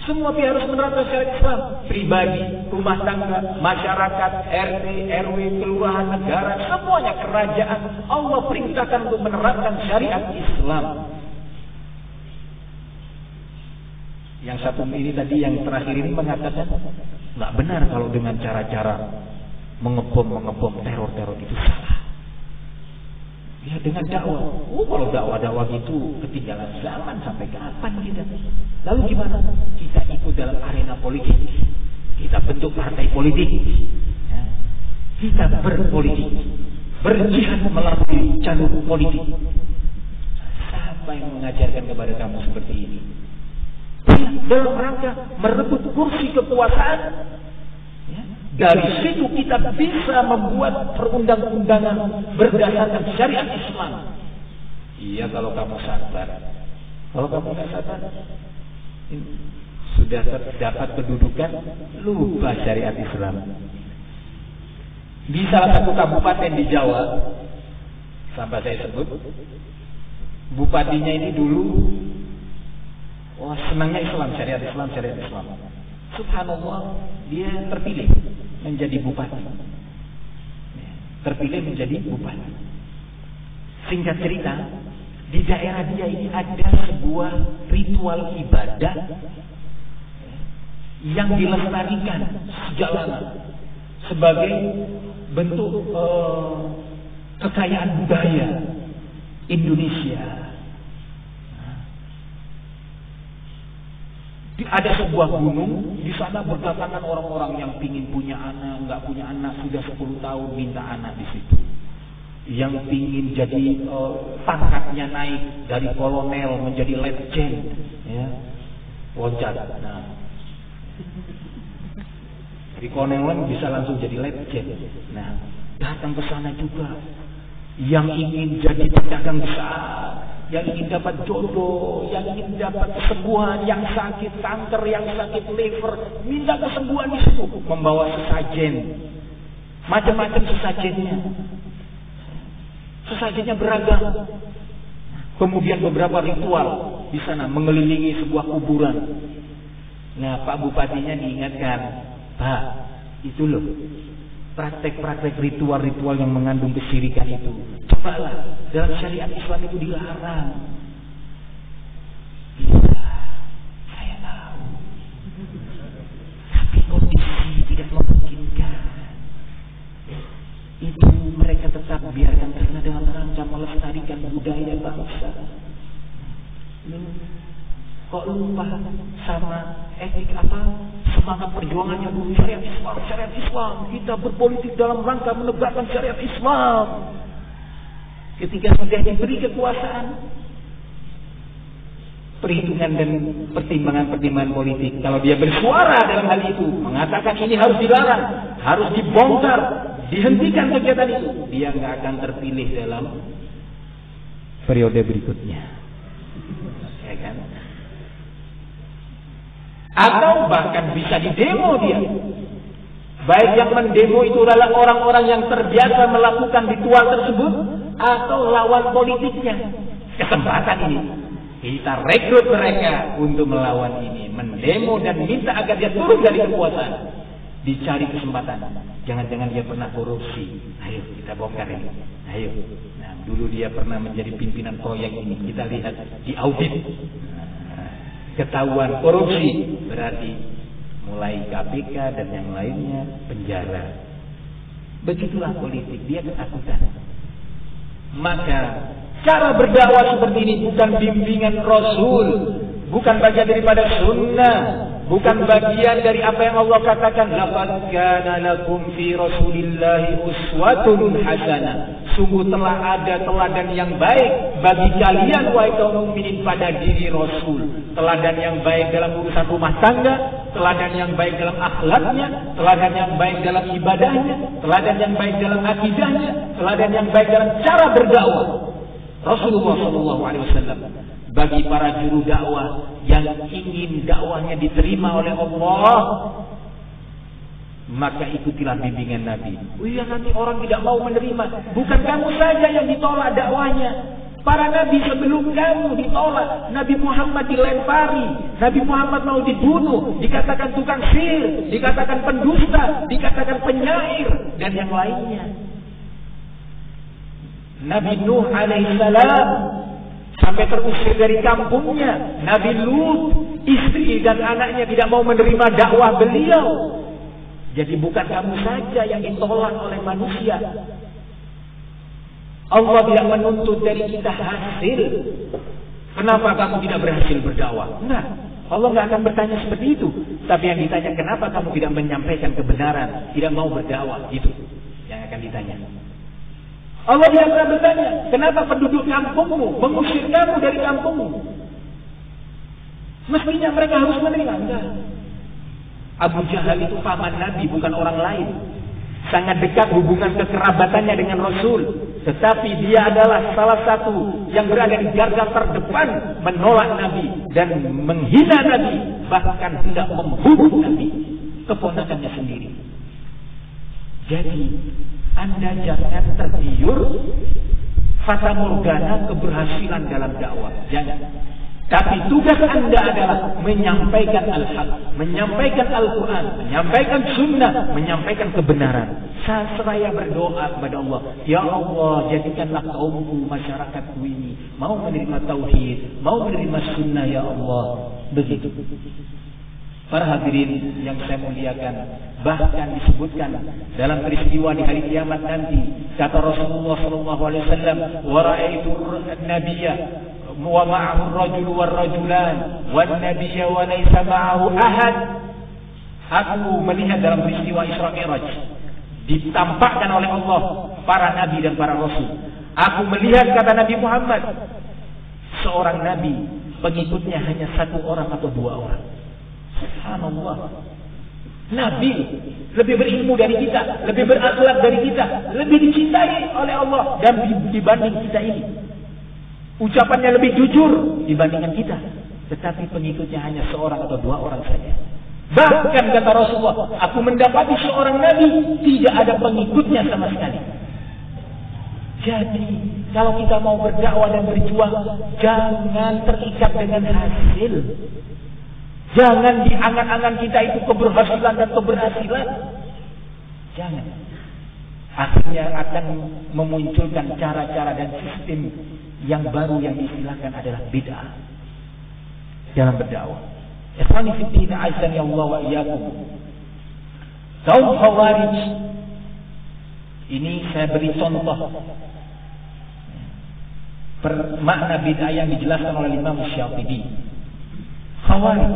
Semua pihak harus menerapkan syariat Islam. Pribadi, rumah tangga, masyarakat, RT, RW, kelurahan, negara, semuanya, kerajaan. Allah perintahkan untuk menerapkan syariat Islam. Yang satu ini tadi, yang terakhir ini mengatakan nggak benar kalau dengan cara-cara mengebom teror itu salah. Ya dengan dakwah. Kalau dakwah gitu ketinggalan zaman, sampai kapan kita? Lalu gimana? Kita ikut dalam arena politik. Kita bentuk partai politik. Ya. Kita berpolitik, berjihad melalui jalur politik. Siapa yang mengajarkan kepada kamu seperti ini? Dalam rangka merebut kursi kekuasaan. Ya. Dari situ kita bisa membuat perundang-undangan berdasarkan syariat Islam. Iya, kalau kamu sadar. Kalau kamu tidak sadar, sudah terdapat kedudukan, lupa syariat Islam. Di salah satu kabupaten di Jawa, sampai saya sebut, bupatinya ini dulu senangnya Islam, syariat Islam. Subhanallah, dia terpilih menjadi bupati. Singkat cerita, di daerah dia ini ada sebuah ritual ibadah yang dilestarikan sejak lama sebagai bentuk kekayaan budaya Indonesia. Ada sebuah gunung, di sana berdatangan orang-orang yang pingin punya anak, nggak punya anak, sudah 10 tahun minta anak di situ. Yang pingin jadi pangkatnya naik dari kolonel menjadi letjen, ya, loncat. Nah, dari kolonel bisa langsung jadi letjen. Nah, datang ke sana juga. Yang ingin jadi pedagang besar, yang ingin dapat jodoh, yang ingin dapat kesembuhan, yang sakit kanker, yang sakit liver, minta kesembuhan di situ, membawa sesajen, macam-macam sesajennya beragam. Kemudian beberapa ritual di sana mengelilingi sebuah kuburan. Nah, Pak Bupatinya diingatkan, Pak, itu loh praktek-praktek ritual-ritual yang mengandung kesyirikan itu, cobalah, dalam syariat Islam itu dilarang. Iya, saya tahu, tapi kondisi tidak memungkinkan. Itu mereka tetap biarkan karena dalam rangka melestarikan budaya bangsa. Kok lupa sama etik semangat perjuangannya dulu, syariat Islam. Kita berpolitik dalam rangka menegakkan syariat Islam. Ketika sudah diberi kekuasaan, perhitungan dan pertimbangan politik, kalau dia bersuara dalam hal itu, mengatakan ini harus dilarang, harus dibongkar, dihentikan kegiatan itu, dia nggak akan terpilih dalam periode berikutnya, ya kan? Atau bahkan bisa didemo dia. Baik yang mendemo itu adalah orang-orang yang terbiasa melakukan ritual tersebut, atau lawan politiknya. Kesempatan ini kita rekrut mereka untuk melawan ini, mendemo dan minta agar dia turun dari kekuasaan. Dicari kesempatan. Jangan-jangan dia pernah korupsi. Ayo kita bongkar ini. Ayo. Nah, dulu dia pernah menjadi pimpinan proyek ini. Kita lihat di audit. Ketahuan korupsi, berarti mulai KPK dan yang lainnya penjara. Begitulah politik, dia ketakutan. Maka cara berdakwah seperti ini bukan bimbingan Rasul, bukan bagian daripada sunnah. bukan bagian dari apa yang Allah katakan, laqad kana lakum fi rasulillahi uswatun hasanah. Sungguh telah ada teladan yang baik bagi kalian wahai kaum mukminin pada diri Rasul. Teladan yang baik dalam urusan rumah tangga, teladan yang baik dalam akhlaknya, teladan yang baik dalam ibadahnya, teladan yang baik dalam akidahnya, teladan yang baik dalam cara berdakwah. Rasulullah SAW bagi para juru dakwah yang ingin dakwahnya diterima oleh Allah, maka ikutilah bimbingan Nabi. Oh iya, nanti orang tidak mau menerima. Bukan kamu saja yang ditolak dakwahnya. Para nabi sebelum kamu ditolak. Nabi Muhammad dilempari, Nabi Muhammad mau dibunuh, dikatakan tukang sihir, dikatakan pendusta, dikatakan penyair, dan yang lainnya. Nabi Nuh alaihissalam sampai terusir dari kampungnya. Nabi Lut, istri dan anaknya tidak mau menerima dakwah beliau. Jadi bukan kamu saja yang ditolak oleh manusia. Allah tidak menuntut dari kita hasil. Kenapa kamu tidak berhasil berdakwah? Enggak. Allah nggak akan bertanya seperti itu. Tapi yang ditanya, kenapa kamu tidak menyampaikan kebenaran, tidak mau berdakwah? Itu yang akan ditanya. Allah tidak pernah bertanya, kenapa penduduk kampungmu mengusir kamu dari kampungmu? Mestinya mereka harus menerima. Enggak. Abu Jahal itu paman Nabi, bukan orang lain. Sangat dekat hubungan kekerabatannya dengan Rasul. Tetapi dia adalah salah satu yang berada di garda terdepan menolak Nabi dan menghina Nabi, bahkan hendak membunuh Nabi, keponakannya sendiri. Jadi Anda jangan tergiur fata morgana keberhasilan dalam dakwah. Jangan. Tapi tugas Anda adalah menyampaikan al-haq, menyampaikan Al-Quran, menyampaikan sunnah, menyampaikan kebenaran. Seraya berdoa kepada Allah, ya Allah, jadikanlah kaumku, masyarakatku ini mau menerima tauhid, mau menerima sunnah, ya Allah. Begitu. Para hadirin yang saya muliakan, bahkan disebutkan dalam peristiwa di hari kiamat nanti, kata Rasulullah SAW, wa ra'aitu nabiyya wa ma'ahu ar-rajul war-rajulan wan nabiyya wa laysa ma'ahu ahad. Aku melihat dalam peristiwa Isra Mi'raj, ditampakkan oleh Allah para nabi dan para rasul. Aku melihat, kata Nabi Muhammad, seorang nabi pengikutnya hanya 1 orang atau 2 orang. Subhanallah. Nabi lebih berilmu dari kita, lebih berakhlak dari kita, lebih dicintai oleh Allah dan dibanding kita ini. Ucapannya lebih jujur dibandingkan kita, tetapi pengikutnya hanya 1 atau 2 orang saja. Bahkan kata Rasulullah, aku mendapati seorang nabi tidak ada pengikutnya sama sekali. Jadi kalau kita mau berdakwah dan berjuang, jangan terikat dengan hasil. Jangan di angan-angan kita itu keberhasilan dan keberhasilan. Jangan. Akhirnya akan memunculkan cara-cara dan sistem yang baru yang diistilahkan adalah bid'ah dalam berdakwah. Ikhwani fi din, azan ya Allah wa iyyakum. Kaum Khawarij ini saya beri contoh makna bid'ah yang dijelaskan oleh Imam Syafi'i. Khawarij,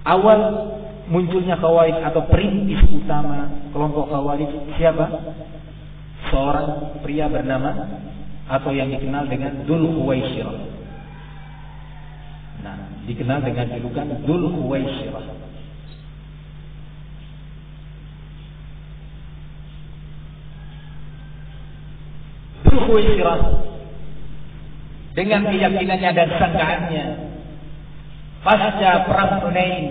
awal munculnya Khawarij atau perintis utama kelompok Khawarij siapa? Seorang pria bernama atau yang dikenal dengan Dzul Khuwaisirah. Nah, dikenal dengan julukan Dzul Khuwaisirah. Dzul Khuwaisirah dengan keyakinannya dan sangkaannya, pasca perang Hunain,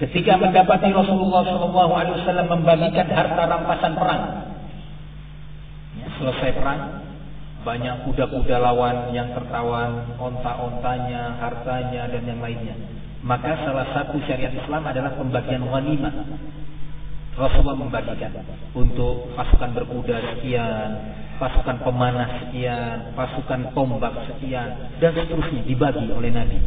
ketika mendapati Rasulullah SAW membagikan harta rampasan perang, ya, selesai perang, banyak kuda-kuda lawan yang tertawan, onta-ontanya, hartanya dan yang lainnya. Maka salah satu syariat Islam adalah pembagian ghanimah. Rasulullah membagikan untuk pasukan berkuda sekian, pasukan pemanah sekian, pasukan tombak sekian, dan seterusnya dibagi oleh Nabi.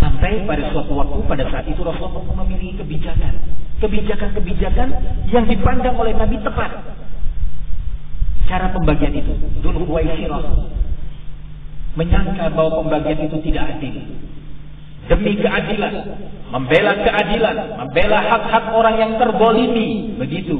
Sampai pada suatu waktu, pada saat itu Rasulullah memiliki kebijakan yang dipandang oleh Nabi tepat. Cara pembagian itu, Dzul Khuwaisirah menyangka bahwa pembagian itu tidak adil. demi keadilan, membela keadilan, membela hak-hak orang yang terzalimi. Begitu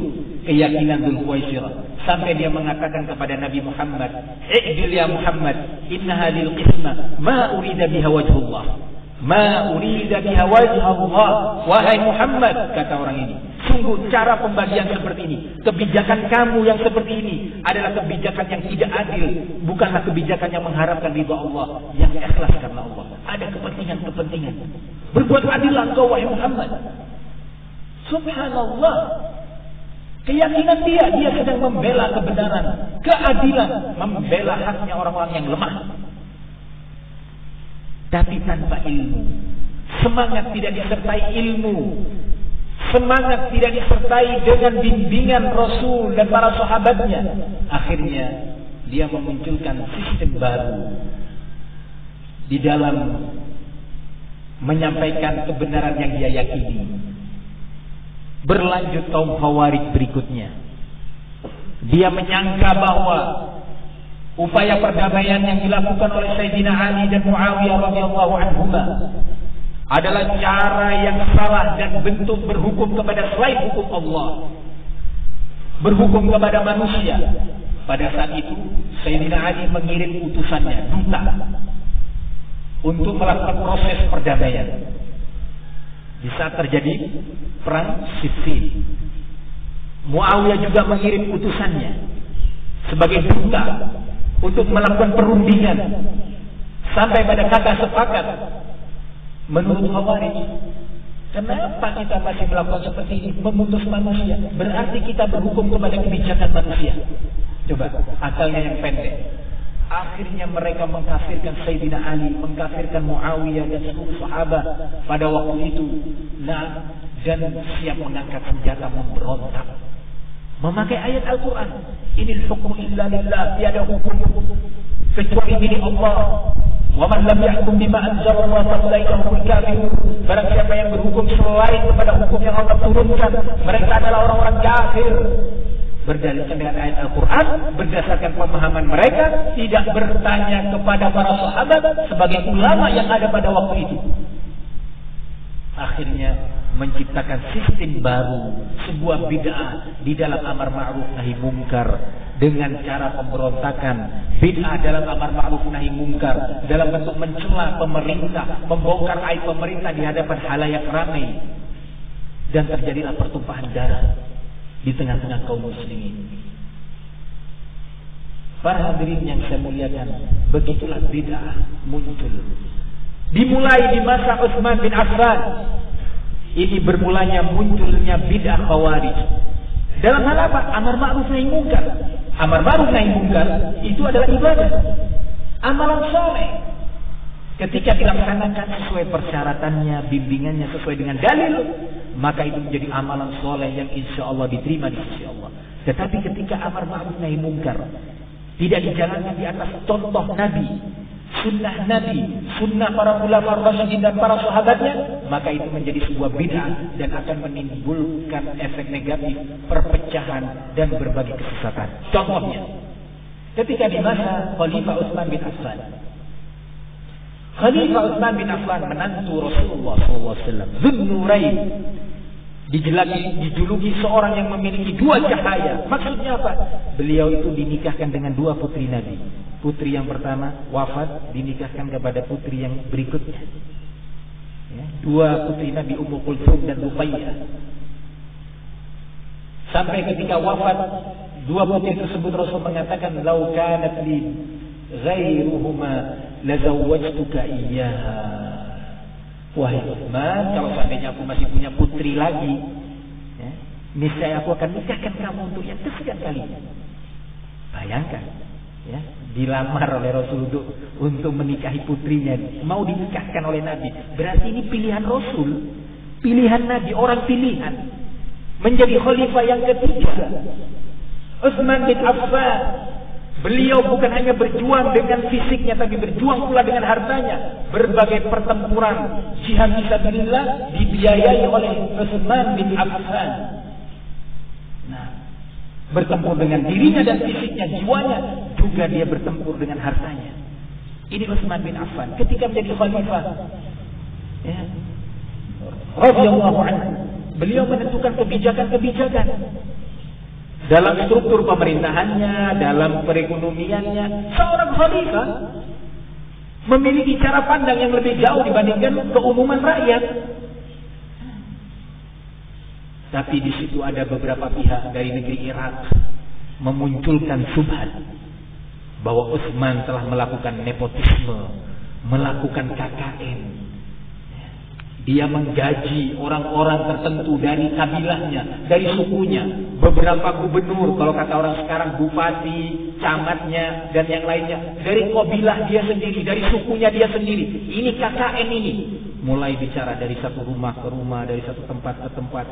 keyakinan Dzulkhuwaisirah, sampai dia mengatakan kepada Nabi Muhammad, "I'dil ya Muhammad, inna hadhil qismah ma urida biha wajhullah." Ma urida biha wajhullah. Wahai Muhammad, kata orang ini, sungguh cara pembagian seperti ini, kebijakan kamu yang seperti ini adalah kebijakan yang tidak adil, bukanlah kebijakan yang mengharapkan ridha Allah, yang ikhlas karena Allah. Ada kepentingan-kepentingan. Berbuat adillah engkau wahai Muhammad. Subhanallah. Keyakinan dia sedang membela kebenaran, keadilan, membela haknya orang-orang yang lemah. Tapi tanpa ilmu. Semangat tidak disertai ilmu. Semangat tidak disertai dengan bimbingan Rasul dan para sahabatnya. Akhirnya dia memunculkan sistem baru di dalam menyampaikan kebenaran yang dia yakini. Berlanjut kaum Khawarij berikutnya. Dia menyangka bahwa upaya perdamaian yang dilakukan oleh Sayyidina Ali dan Muawiyah radhiyallahu anhuma adalah cara yang salah dan bentuk berhukum kepada selain hukum Allah, berhukum kepada manusia. Pada saat itu Sayyidina Ali mengirim utusannya, duta, untuk melakukan proses perdamaian. Di saat terjadi perang Siffin, Muawiyah juga mengirim utusannya sebagai duta untuk melakukan perundingan sampai pada kata sepakat. Menurut Khawarij, kenapa kita masih melakukan seperti ini, memutus manusia? Berarti kita berhukum kepada kebijakan manusia. Coba akalnya yang pendek. Akhirnya mereka mengkafirkan Sayyidina Ali, mengkafirkan Muawiyah dan seluruh sahabat pada waktu itu. Nah, dan siap mengangkat senjata memberontak, memakai ayat Al-Quran, inil hukmu illa lillah, tiada hukum kecuali milik Allah. Wa man lam yahkum bima anzalallah fa ulaika humul kafirun. Barang siapa yang berhukum selain kepada hukum yang Allah turunkan, mereka adalah orang-orang kafir. Berdasarkan dengan ayat Al-Quran, berdasarkan pemahaman mereka, tidak bertanya kepada para sahabat sebagai ulama yang ada pada waktu itu. Akhirnya menciptakan sistem baru, sebuah bid'ah di dalam amar ma'ruf nahi mungkar dengan cara pemberontakan. Bid'ah dalam amar ma'ruf nahi mungkar dalam bentuk mencela pemerintah, membongkar aib pemerintah di hadapan halayak ramai, dan terjadilah pertumpahan darah di tengah-tengah kaum muslimin. Para hadirin yang saya muliakan, begitulah bid'ah muncul. Dimulai di masa Utsman bin Affan. Ini bermulanya munculnya bid'ah Khawarij. Dalam hal apa? Amar ma'ruf nahi mungkar. Amar ma'ruf nahi mungkar itu adalah ibadah, amalan soleh. Ketika dilaksanakan sesuai persyaratannya, bimbingannya sesuai dengan dalil, maka itu menjadi amalan soleh yang insya Allah diterima di sisi Allah. Tetapi ketika amar ma'ruf nahi mungkar tidak dijalankan di atas contoh Nabi, sunnah Nabi, sunnah para ulama rasyidin dan para sahabatnya, maka itu menjadi sebuah bid'ah dan akan menimbulkan efek negatif, perpecahan dan berbagai kesesatan. Contohnya, ketika di masa Khalifah Utsman bin Affan. Khalifah Utsman bin Affan menantu Rasulullah SAW, Dzun-Nurain, dijuluki seorang yang memiliki dua cahaya. Maksudnya apa? Beliau itu dinikahkan dengan dua putri Nabi. Putri yang pertama wafat, dinikahkan kepada putri yang berikutnya. Ya, dua putri Nabi, Ummu Kulthum dan Ruqayyah. Sampai ketika wafat dua putri tersebut, Rasul mengatakan, "Lau kanat li ghairuhuma lazawwajtuka iyyaha." Wahai Utsman, kalau seandainya aku masih punya putri lagi, ya, niscaya aku akan nikahkan kamu untuk yang kesekian kalinya. Bayangkan, ya, dilamar oleh Rasul untuk menikahi putrinya, mau dinikahkan oleh Nabi. Berarti ini pilihan Rasul, pilihan Nabi, orang pilihan menjadi khalifah yang ketiga. Utsman bin Affan, beliau bukan hanya berjuang dengan fisiknya, tapi berjuang pula dengan hartanya. Berbagai pertempuran jihad fisabilillah dibiayai oleh Utsman bin Affan. Nah, bertempur dengan dirinya dan fisiknya, jiwanya, juga dia bertempur dengan hartanya. Ini Utsman bin Affan ketika menjadi khalifah. Ya. Radhiyallahu anhu. Beliau menentukan kebijakan-kebijakan dalam struktur pemerintahannya, dalam perekonomiannya. Seorang khalifah memiliki cara pandang yang lebih jauh dibandingkan keumuman rakyat. Tapi di situ ada beberapa pihak dari negeri Irak memunculkan syubhat bahwa Utsman telah melakukan nepotisme, melakukan KKN. Dia menggaji orang-orang tertentu dari kabilahnya, dari sukunya, beberapa gubernur, kalau kata orang sekarang bupati, camatnya, dan yang lainnya, dari kabilah dia sendiri, dari sukunya dia sendiri. Ini KKN ini. Mulai bicara dari satu rumah ke rumah, dari satu tempat ke tempat,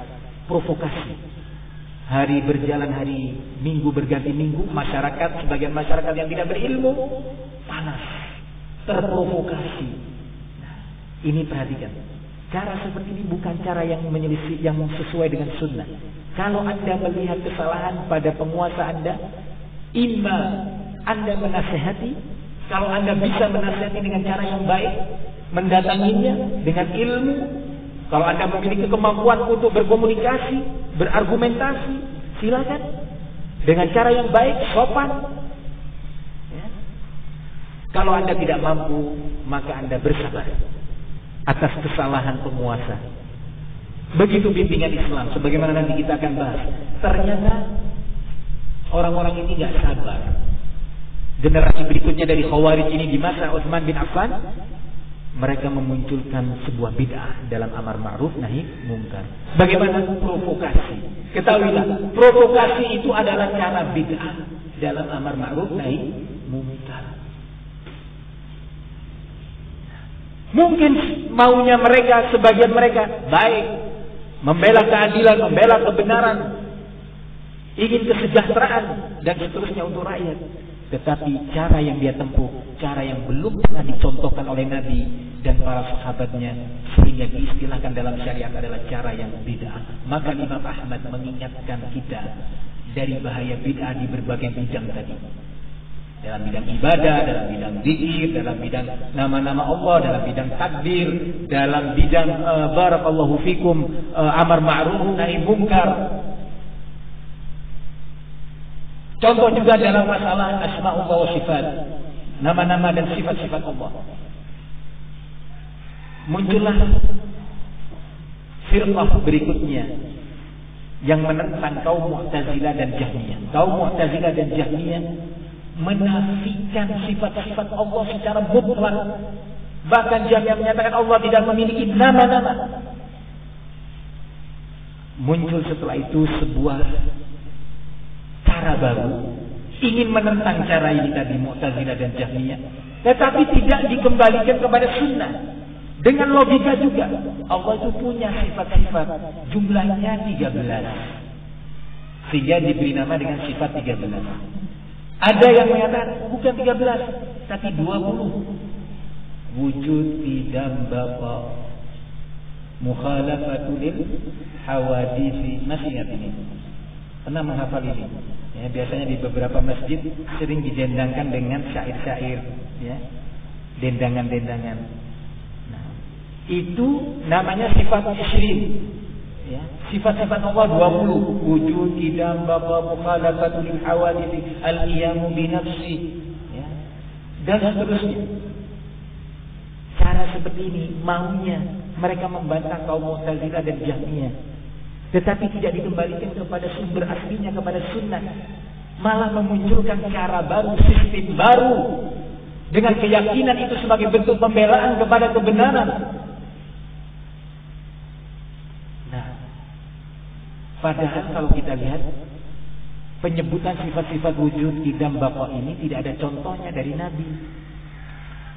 provokasi. Hari berjalan hari, minggu berganti minggu, masyarakat, sebagian masyarakat yang tidak berilmu, panas, terprovokasi. Nah, ini perhatikan. Cara seperti ini bukan cara yang menyelisih, yang sesuai dengan sunnah. Kalau Anda melihat kesalahan pada penguasa Anda, imma Anda menasihati. Kalau Anda bisa menasihati dengan cara yang baik, mendatanginya dengan ilmu. Kalau Anda memiliki kemampuan untuk berkomunikasi, berargumentasi, silakan dengan cara yang baik, sopan. Ya. Kalau Anda tidak mampu, maka Anda bersabar atas kesalahan penguasa. Begitu bimbingan Islam, sebagaimana nanti kita akan bahas. Ternyata orang-orang ini nggak sabar. Generasi berikutnya dari Khawarij ini di masa Utsman bin Affan, mereka memunculkan sebuah bid'ah dalam amar ma'ruf nahi mungkar. Bagaimana provokasi? Ketahuilah, provokasi itu adalah cara bid'ah dalam amar ma'ruf nahi mungkar. Mungkin maunya mereka, sebagian mereka baik, membela keadilan, membela kebenaran, ingin kesejahteraan dan seterusnya untuk rakyat. Tetapi cara yang dia tempuh, cara yang belum pernah dicontohkan oleh Nabi dan para sahabatnya, sehingga diistilahkan dalam syariat adalah cara yang bid'ah. Maka Imam Ahmad mengingatkan kita dari bahaya bid'ah di berbagai bidang tadi. Dalam bidang ibadah, dalam bidang zikir, dalam bidang nama-nama Allah, dalam bidang takbir, dalam bidang barakallahu fikum, amar ma'ruf nahi munkar. Contoh juga dalam masalah asma'ullah wa sifat, nama-nama dan sifat-sifat Allah. Muncullah firqah berikutnya yang menentang kaum Mu'tazilah dan Jahmiyah. Kaum Mu'tazilah dan Jahmiyah menafikan sifat-sifat Allah secara mutlak. Bahkan Jahmiyah menyatakan Allah tidak memiliki nama-nama. Muncul setelah itu sebuah cara baru, ingin menentang cara ini tadi Mu'tazilah dan Jahmiyah, tetapi tidak dikembalikan kepada sunnah. Dengan logika juga, Allah itu punya sifat-sifat, jumlahnya 13, sehingga diberi nama dengan sifat 13. Ada yang mengatakan bukan 13, tapi 20. Wujud idam baqa, mukhalafatul hawadisi. Masih ingat ini? Pernah menghafal ini? Ya, biasanya di beberapa masjid sering didendangkan dengan syair-syair, ya, dendangan-dendangan. Nah, itu namanya sifat isyrin. Ya, sifat-sifat Allah 20. Wujud, idam, baqa, mukhalafatul hawadith, al-qiyamu bi nafsi, ya, dan seterusnya. Cara seperti ini maunya mereka membantah kaum Mu'tazilah dan Jahmiyah, tetapi tidak dikembalikan kepada sumber aslinya, kepada sunnah. Malah memunculkan cara baru, sistem baru, dengan keyakinan itu sebagai bentuk pembelaan kepada kebenaran. Padahal kalau kita lihat penyebutan sifat-sifat wujud idam baqa ini tidak ada contohnya dari Nabi,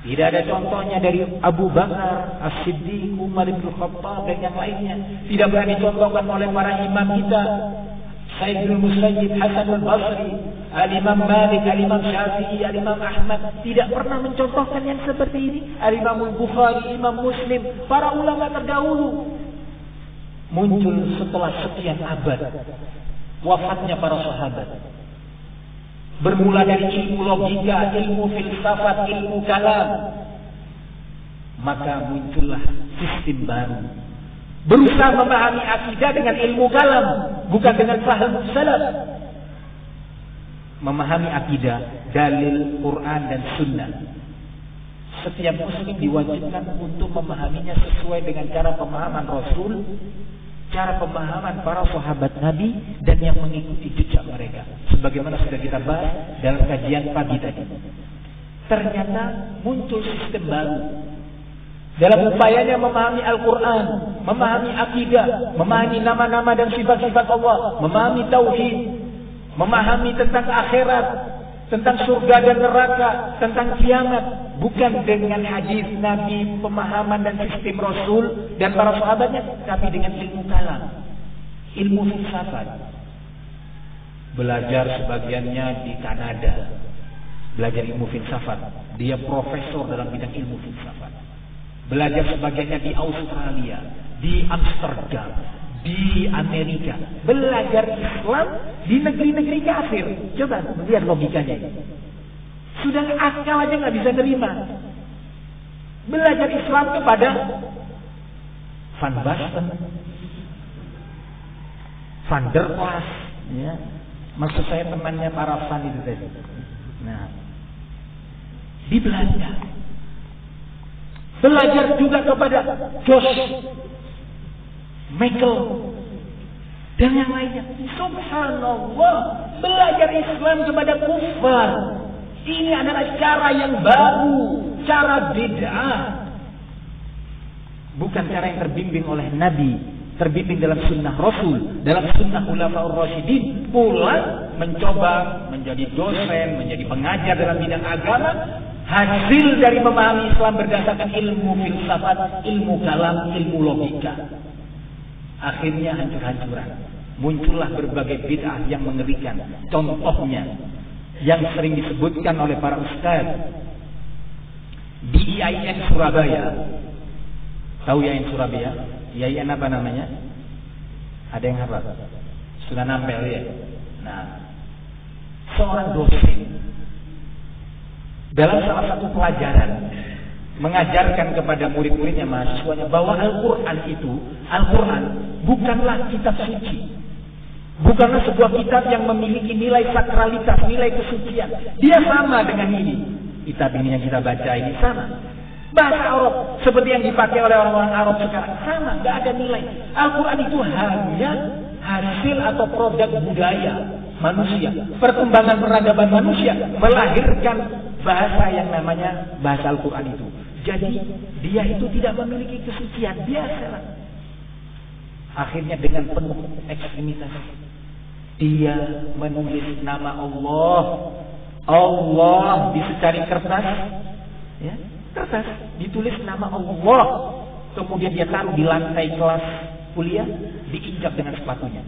tidak ada contohnya dari Abu Bakar, As-Siddiq, Umar bin Khattab dan yang lainnya. Tidak pernah dicontohkan oleh para imam kita, Sayyidul Musayyib, Hasan al-Basri, Al-Imam Malik, Al-Imam Syafi'i, Al-Imam Ahmad. Tidak pernah mencontohkan yang seperti ini. Al-Imam Al-Bukhari, Imam Muslim, para ulama terdahulu. Muncul setelah sekian abad wafatnya para sahabat. Bermula dari ilmu logika, ilmu filsafat, ilmu kalam, maka muncullah sistem baru. Berusaha memahami akidah dengan ilmu kalam, bukan dengan faham salaf. Memahami akidah, dalil, Quran dan sunnah. Setiap muslim diwajibkan untuk memahaminya sesuai dengan cara pemahaman Rasul, cara pemahaman para sahabat Nabi dan yang mengikuti jejak mereka. Sebagaimana sudah kita bahas dalam kajian pagi tadi. Ternyata muncul sistem baru. Dalam upayanya memahami Al-Quran, memahami akidah, memahami nama-nama dan sifat-sifat Allah, memahami tauhid, memahami tentang akhirat, tentang surga dan neraka, tentang kiamat, bukan dengan hadis Nabi, pemahaman dan sistem Rasul dan para sahabatnya, tapi dengan ilmu kalam, ilmu filsafat. Belajar sebagiannya di Kanada, belajar ilmu filsafat. Dia profesor dalam bidang ilmu filsafat. Belajar sebagiannya di Australia, di Amsterdam, di Amerika. Belajar Islam di negeri-negeri kafir. Coba lihat logikanya. Sudah akal aja nggak bisa terima. Belajar Islam kepada Van Basten, Van der Waals, ya. Maksud saya temannya para Van itu tadi. Nah, di Belanda. Belajar juga kepada Josh Michael dan yang lainnya. Subhanallah, belajar Islam kepada kufar. Ini adalah cara yang baru, cara bid'ah. Bukan cara yang terbimbing oleh Nabi, terbimbing dalam sunnah Rasul, dalam sunnah Khulafaur Rasyidin. Pula mencoba menjadi dosen, menjadi pengajar dalam bidang agama. Hasil dari memahami Islam berdasarkan ilmu filsafat, ilmu kalam, ilmu logika. Akhirnya hancur-hancuran. Muncullah berbagai bid'ah yang mengerikan. Contohnya yang sering disebutkan oleh para ustaz di IAIN Surabaya. Tahu IAIN Surabaya? IAIN apa namanya? Ada yang hafal? Sudah nampel ya? Nah, seorang dosen dalam salah satu pelajaran mengajarkan kepada murid-muridnya, mahasiswanya, bahwa Al-Quran itu, Al-Quran bukanlah kitab suci, bukanlah sebuah kitab yang memiliki nilai sakralitas, nilai kesucian. Dia sama dengan ini. Kitab ini yang kita baca ini sama. Bahasa Arab seperti yang dipakai oleh orang-orang Arab sekarang sama, nggak ada nilai. Al-Quran itu hanya hasil atau produk budaya manusia, perkembangan peradaban manusia melahirkan bahasa yang namanya bahasa Al-Quran itu. Jadi dia itu tidak memiliki kesucian, biasalah. Akhirnya dengan penuh ekstremitas dia menulis nama Allah. Allah di secari kertas, ya, kertas ditulis nama Allah. Kemudian dia taruh di lantai kelas kuliah, diinjak dengan sepatunya.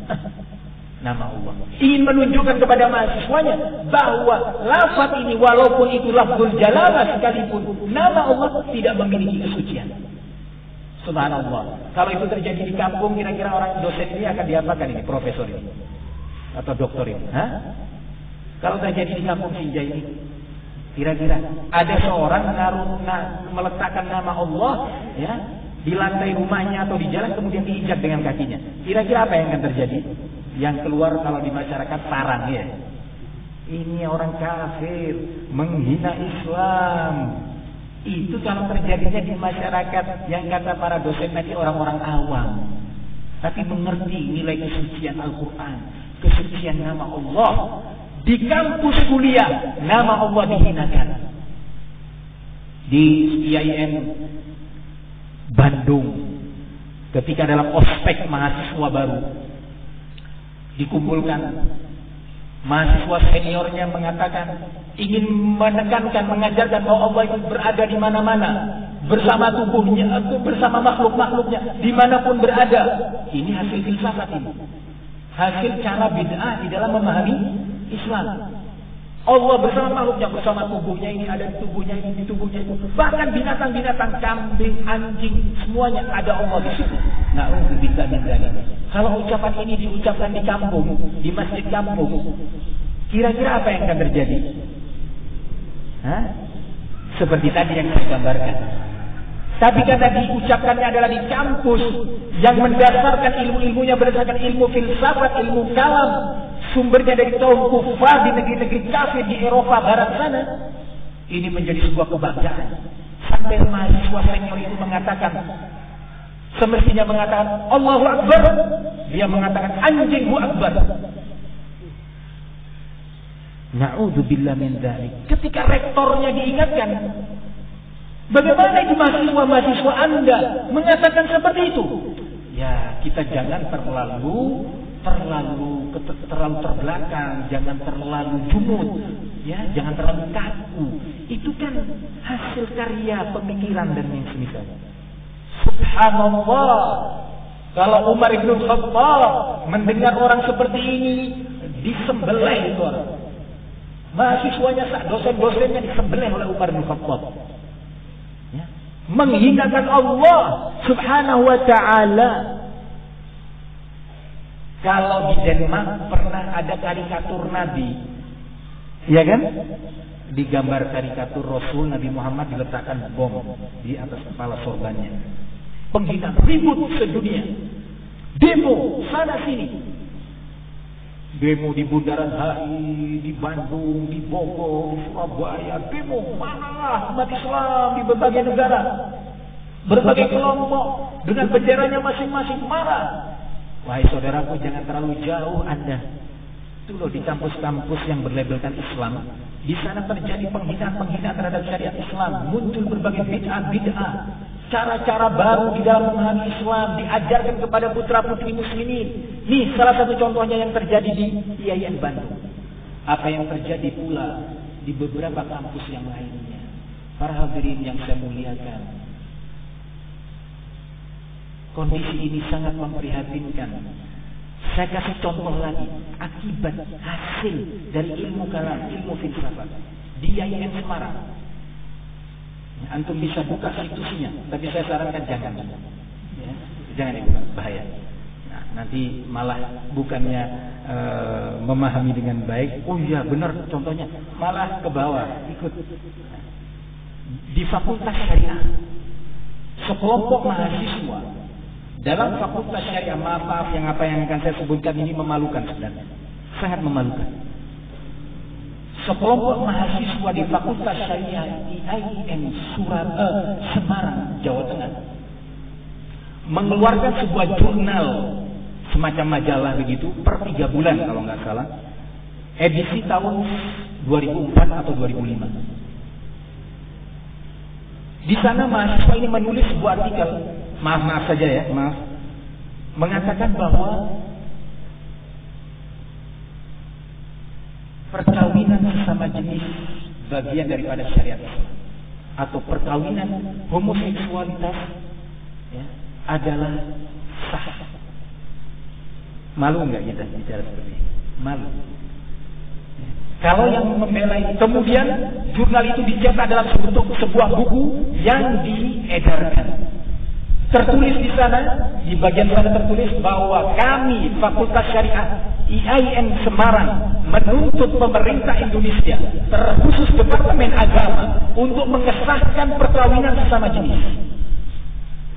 Nama Allah. Ingin menunjukkan kepada mahasiswanya bahwa lafaz ini walaupun itu lafzul jalalah sekalipun, nama Allah tidak memiliki kesucian. Subhanallah. Kalau itu terjadi di kampung, kira-kira orang dosen ini akan diapakan ini, profesor ini atau doktor ini? Hah? Kalau terjadi di kampung Sinjai ini, kira-kira ada seorang meletakkan nama Allah, ya, di lantai rumahnya atau di jalan, kemudian diinjak dengan kakinya. Kira-kira apa yang akan terjadi? Yang keluar kalau di masyarakat sarang, ya. Ini orang kafir, menghina Islam. Itu kalau terjadinya di masyarakat yang kata para dosen tadi orang-orang awam, tapi mengerti nilai kesucian Al-Quran, kesucian nama Allah. Di kampus kuliah nama Allah dihinakan. Di IAIN Bandung, ketika dalam ospek mahasiswa baru, dikumpulkan mahasiswa seniornya mengatakan ingin menekankan, mengajarkan bahwa Allah itu berada di mana-mana bersama tubuhnya atau bersama makhluk-makhluknya dimanapun berada. Ini hasil filsafat ini, hasil cara bid'ah di dalam memahami Islam. Allah bersama makhluknya, bersama tubuhnya ini, ada di tubuhnya ini, di tubuhnya itu. Bahkan binatang-binatang, kambing, anjing, semuanya ada Allah di situ. Na'udzubillah min dzalik. Kalau ucapan ini diucapkan di kampung, di masjid kampung, kira-kira apa yang akan terjadi? Hah? Seperti tadi yang saya gambarkan. Tapi karena diucapkannya adalah di kampus yang mendasarkan ilmu-ilmunya berdasarkan ilmu filsafat, ilmu kalam, sumbernya dari kaum kufar di negeri-negeri kafir di Eropa Barat sana, ini menjadi sebuah kebanggaan. Sampai mahasiswa senior itu mengatakan, semestinya mengatakan Allahu Akbar, dia mengatakan anjinghu akbar. Na'udzubillah min dzalik. Ketika rektornya diingatkan, bagaimana itu mahasiswa Anda mengatakan seperti itu? Ya, kita jangan terlalu terbelakang, jangan terlalu jumud, ya, jangan terlalu kaku. Itu kan hasil karya pemikiran dan yang semisal. Subhanallah, kalau Umar bin Khattab mendengar orang seperti ini, disembelih itu orang. Mahasiswanya, dosen-dosennya disembelih oleh Umar bin Khattab. Ya. Menghinakan Allah Subhanahu wa ta'ala. Kalau di Denmark pernah ada karikatur Nabi, ya kan? Di gambar karikatur Rasul Nabi Muhammad diletakkan bom di atas kepala sorbannya. Penghinaan, ribut sedunia, demo sana sini. Demo di Bundaran HI, di Bandung, di Bogor, di Surabaya, demo marah umat Islam di berbagai negara, berbagai kelompok dengan benderanya masing-masing marah. Wahai saudaraku, jangan terlalu jauh Anda. Itu loh di kampus-kampus yang berlabelkan Islam, di sana terjadi penghinaan terhadap syariat Islam, muncul berbagai bid'ah, cara-cara baru di dalam memahami Islam diajarkan kepada putra-putri muslimin. Nih salah satu contohnya yang terjadi di IAIN Bandung. Apa yang terjadi pula di beberapa kampus yang lainnya. Para hadirin yang saya muliakan, kondisi ini sangat memprihatinkan. Saya kasih contoh lagi, akibat hasil dari ilmu kalam, ilmu filsafat di IAIN Semarang. Antum bisa buka situsnya, tapi saya sarankan jangan, ya, jangan dibuka, bahaya. Nah, nanti malah bukannya memahami dengan baik, oh iya benar contohnya, malah ke bawah ikut. Di Fakultas Syariah, sekelompok mahasiswa dalam Fakultas Syariah, maaf yang apa yang akan saya sebutkan ini memalukan sebenarnya, sangat memalukan. Sekelompok mahasiswa di Fakultas Syariah IAIN Semarang, Jawa Tengah, mengeluarkan sebuah jurnal semacam majalah begitu per 3 bulan kalau nggak salah, edisi tahun 2004 atau 2005. Di sana mahasiswa ini menulis sebuah artikel, maaf saja ya, mengatakan bahwa perkawinan sesama jenis bagian daripada syariat Islam, atau perkawinan homoseksualitas, ya, adalah sah. Malu nggak kita bicara seperti ini? Malu. Kalau yang membela ini, kemudian jurnal itu dicetak dalam bentuk sebuah buku yang diedarkan. Tertulis di sana, di bagian sana tertulis bahwa kami Fakultas Syariah IAIN Semarang menuntut pemerintah Indonesia, terkhusus Departemen Agama, untuk mengesahkan perkawinan sesama jenis.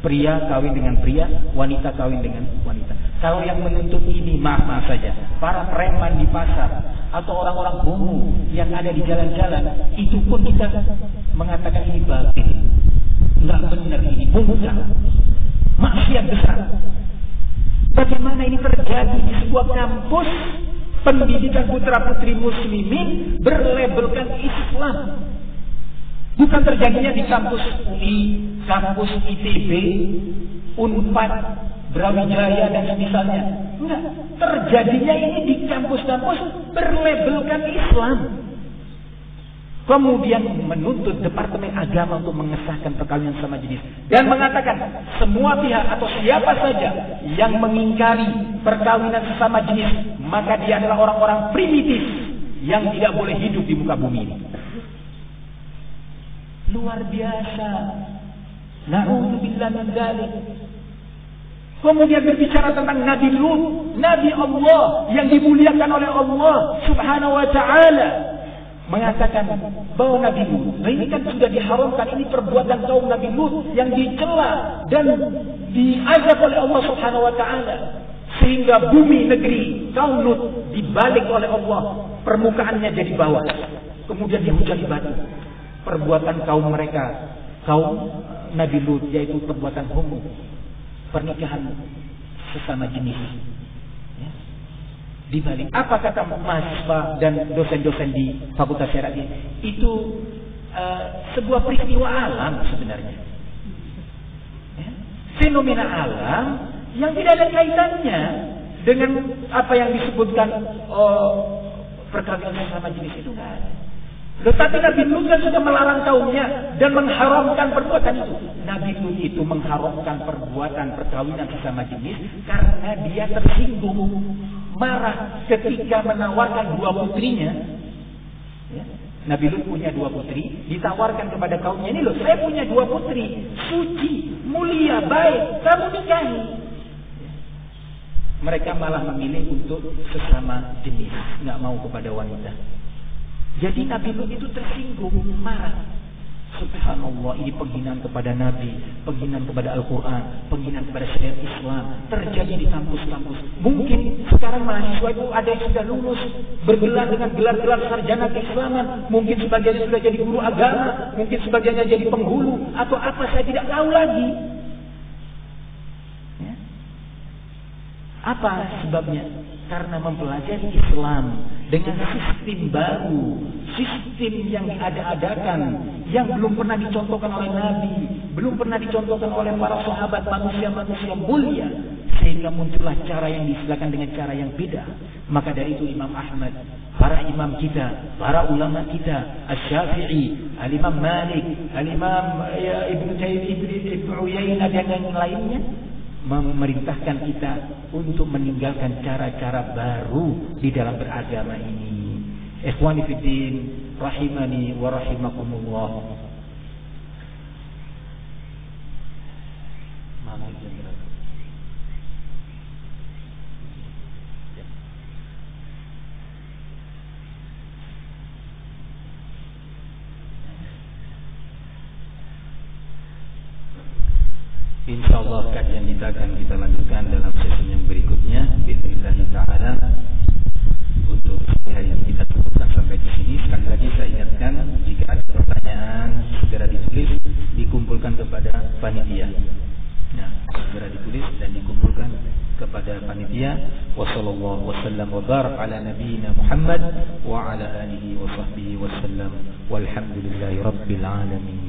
Pria kawin dengan pria, wanita kawin dengan wanita. Kalau yang menuntut ini, maaf saja, para preman di pasar atau orang-orang homo yang ada di jalan-jalan, itu pun kita mengatakan ini batil, nggak benar, ini mungkar, maksiat besar. Bagaimana ini terjadi di sebuah kampus pendidikan putra-putri muslimin berlabelkan Islam? Bukan terjadinya di kampus UI, kampus ITB, Unpad, Brawijaya dan semisalnya. Enggak, terjadinya ini di kampus-kampus berlabelkan Islam. Kemudian menuntut Departemen Agama untuk mengesahkan perkawinan sama jenis dan mengatakan semua pihak atau siapa saja yang mengingkari perkawinan sesama jenis, maka dia adalah orang-orang primitif yang tidak boleh hidup di muka bumi ini. Luar biasa. Na'udzubillah min dzalik. Kemudian berbicara tentang Nabi Lut, Nabi Allah yang dimuliakan oleh Allah Subhanahu wa ta'ala. mengatakan bahwa Nabi Lut, ini kan sudah diharamkan, ini perbuatan kaum Nabi Lut yang dicela dan diazab oleh Allah Subhanahu wa taala, sehingga bumi negeri kaum Lut dibalik oleh Allah, permukaannya jadi bawah, kemudian dihujani batu. Perbuatan kaum mereka, kaum Nabi Lut, yaitu perbuatan homo, pernikahan sesama jenis. Dibalik apa kata mahasiswa dan dosen-dosen di Fakultas Syariat ini? Itu sebuah peristiwa alam sebenarnya, ya? Fenomena alam yang tidak ada kaitannya dengan apa yang disebutkan perkawinan sesama jenis, itu nggak ada. Tetapi Nabi Lut kan sudah melarang kaumnya dan mengharamkan perbuatan itu. Nabi Lut itu mengharamkan perbuatan perkawinan sesama jenis karena dia tersinggung, marah ketika menawarkan dua putrinya. Ya. Nabi Lut punya dua putri, ditawarkan kepada kaumnya, ini loh, saya punya dua putri, suci, mulia, baik, kamu nikahi. Ya. Mereka malah memilih untuk sesama jenis, nggak mau kepada wanita. Jadi Nabi Lut itu tersinggung, marah. Subhanallah, ini penghinaan kepada Nabi, penghinaan kepada Al-Quran, penghinaan kepada syariat Islam terjadi di kampus-kampus. Mungkin sekarang mahasiswa itu ada yang sudah lulus, bergelar dengan gelar-gelar sarjana keislaman. Mungkin sebagiannya sudah jadi guru agama, mungkin sebagiannya jadi penghulu, atau apa, saya tidak tahu lagi. Ya. Apa sebabnya? Karena mempelajari Islam dengan sistem baru, sistem yang diada-adakan, yang belum pernah dicontohkan oleh Nabi, belum pernah dicontohkan oleh para sahabat, manusia-manusia mulia, sehingga muncullah cara yang disilakan dengan cara yang beda. Maka dari itu Imam Ahmad, para imam kita, para ulama kita, Asy-Syafi'i, Al-Imam Malik, Al-Imam Ibnu Uyainah dan yang lainnya, memerintahkan kita untuk meninggalkan cara-cara baru di dalam beragama ini. Ikhwani fiddin, rahimani wa rahimakumullah. InsyaAllah kajian kita akan kita lanjutkan dalam sesi yang berikutnya. Bismillah ta'ala. Untuk hari ini kita cukupkan sampai di sini. Sekali lagi saya ingatkan, jika ada pertanyaan segera ditulis, dikumpulkan kepada panitia. Nah, segera ditulis dan dikumpulkan kepada panitia. Wassallallahu wasallam wa barak ala nabiyyina Muhammad wa ala alihi wa sahbihi wasallam. Walhamdulillahi rabbil alamin.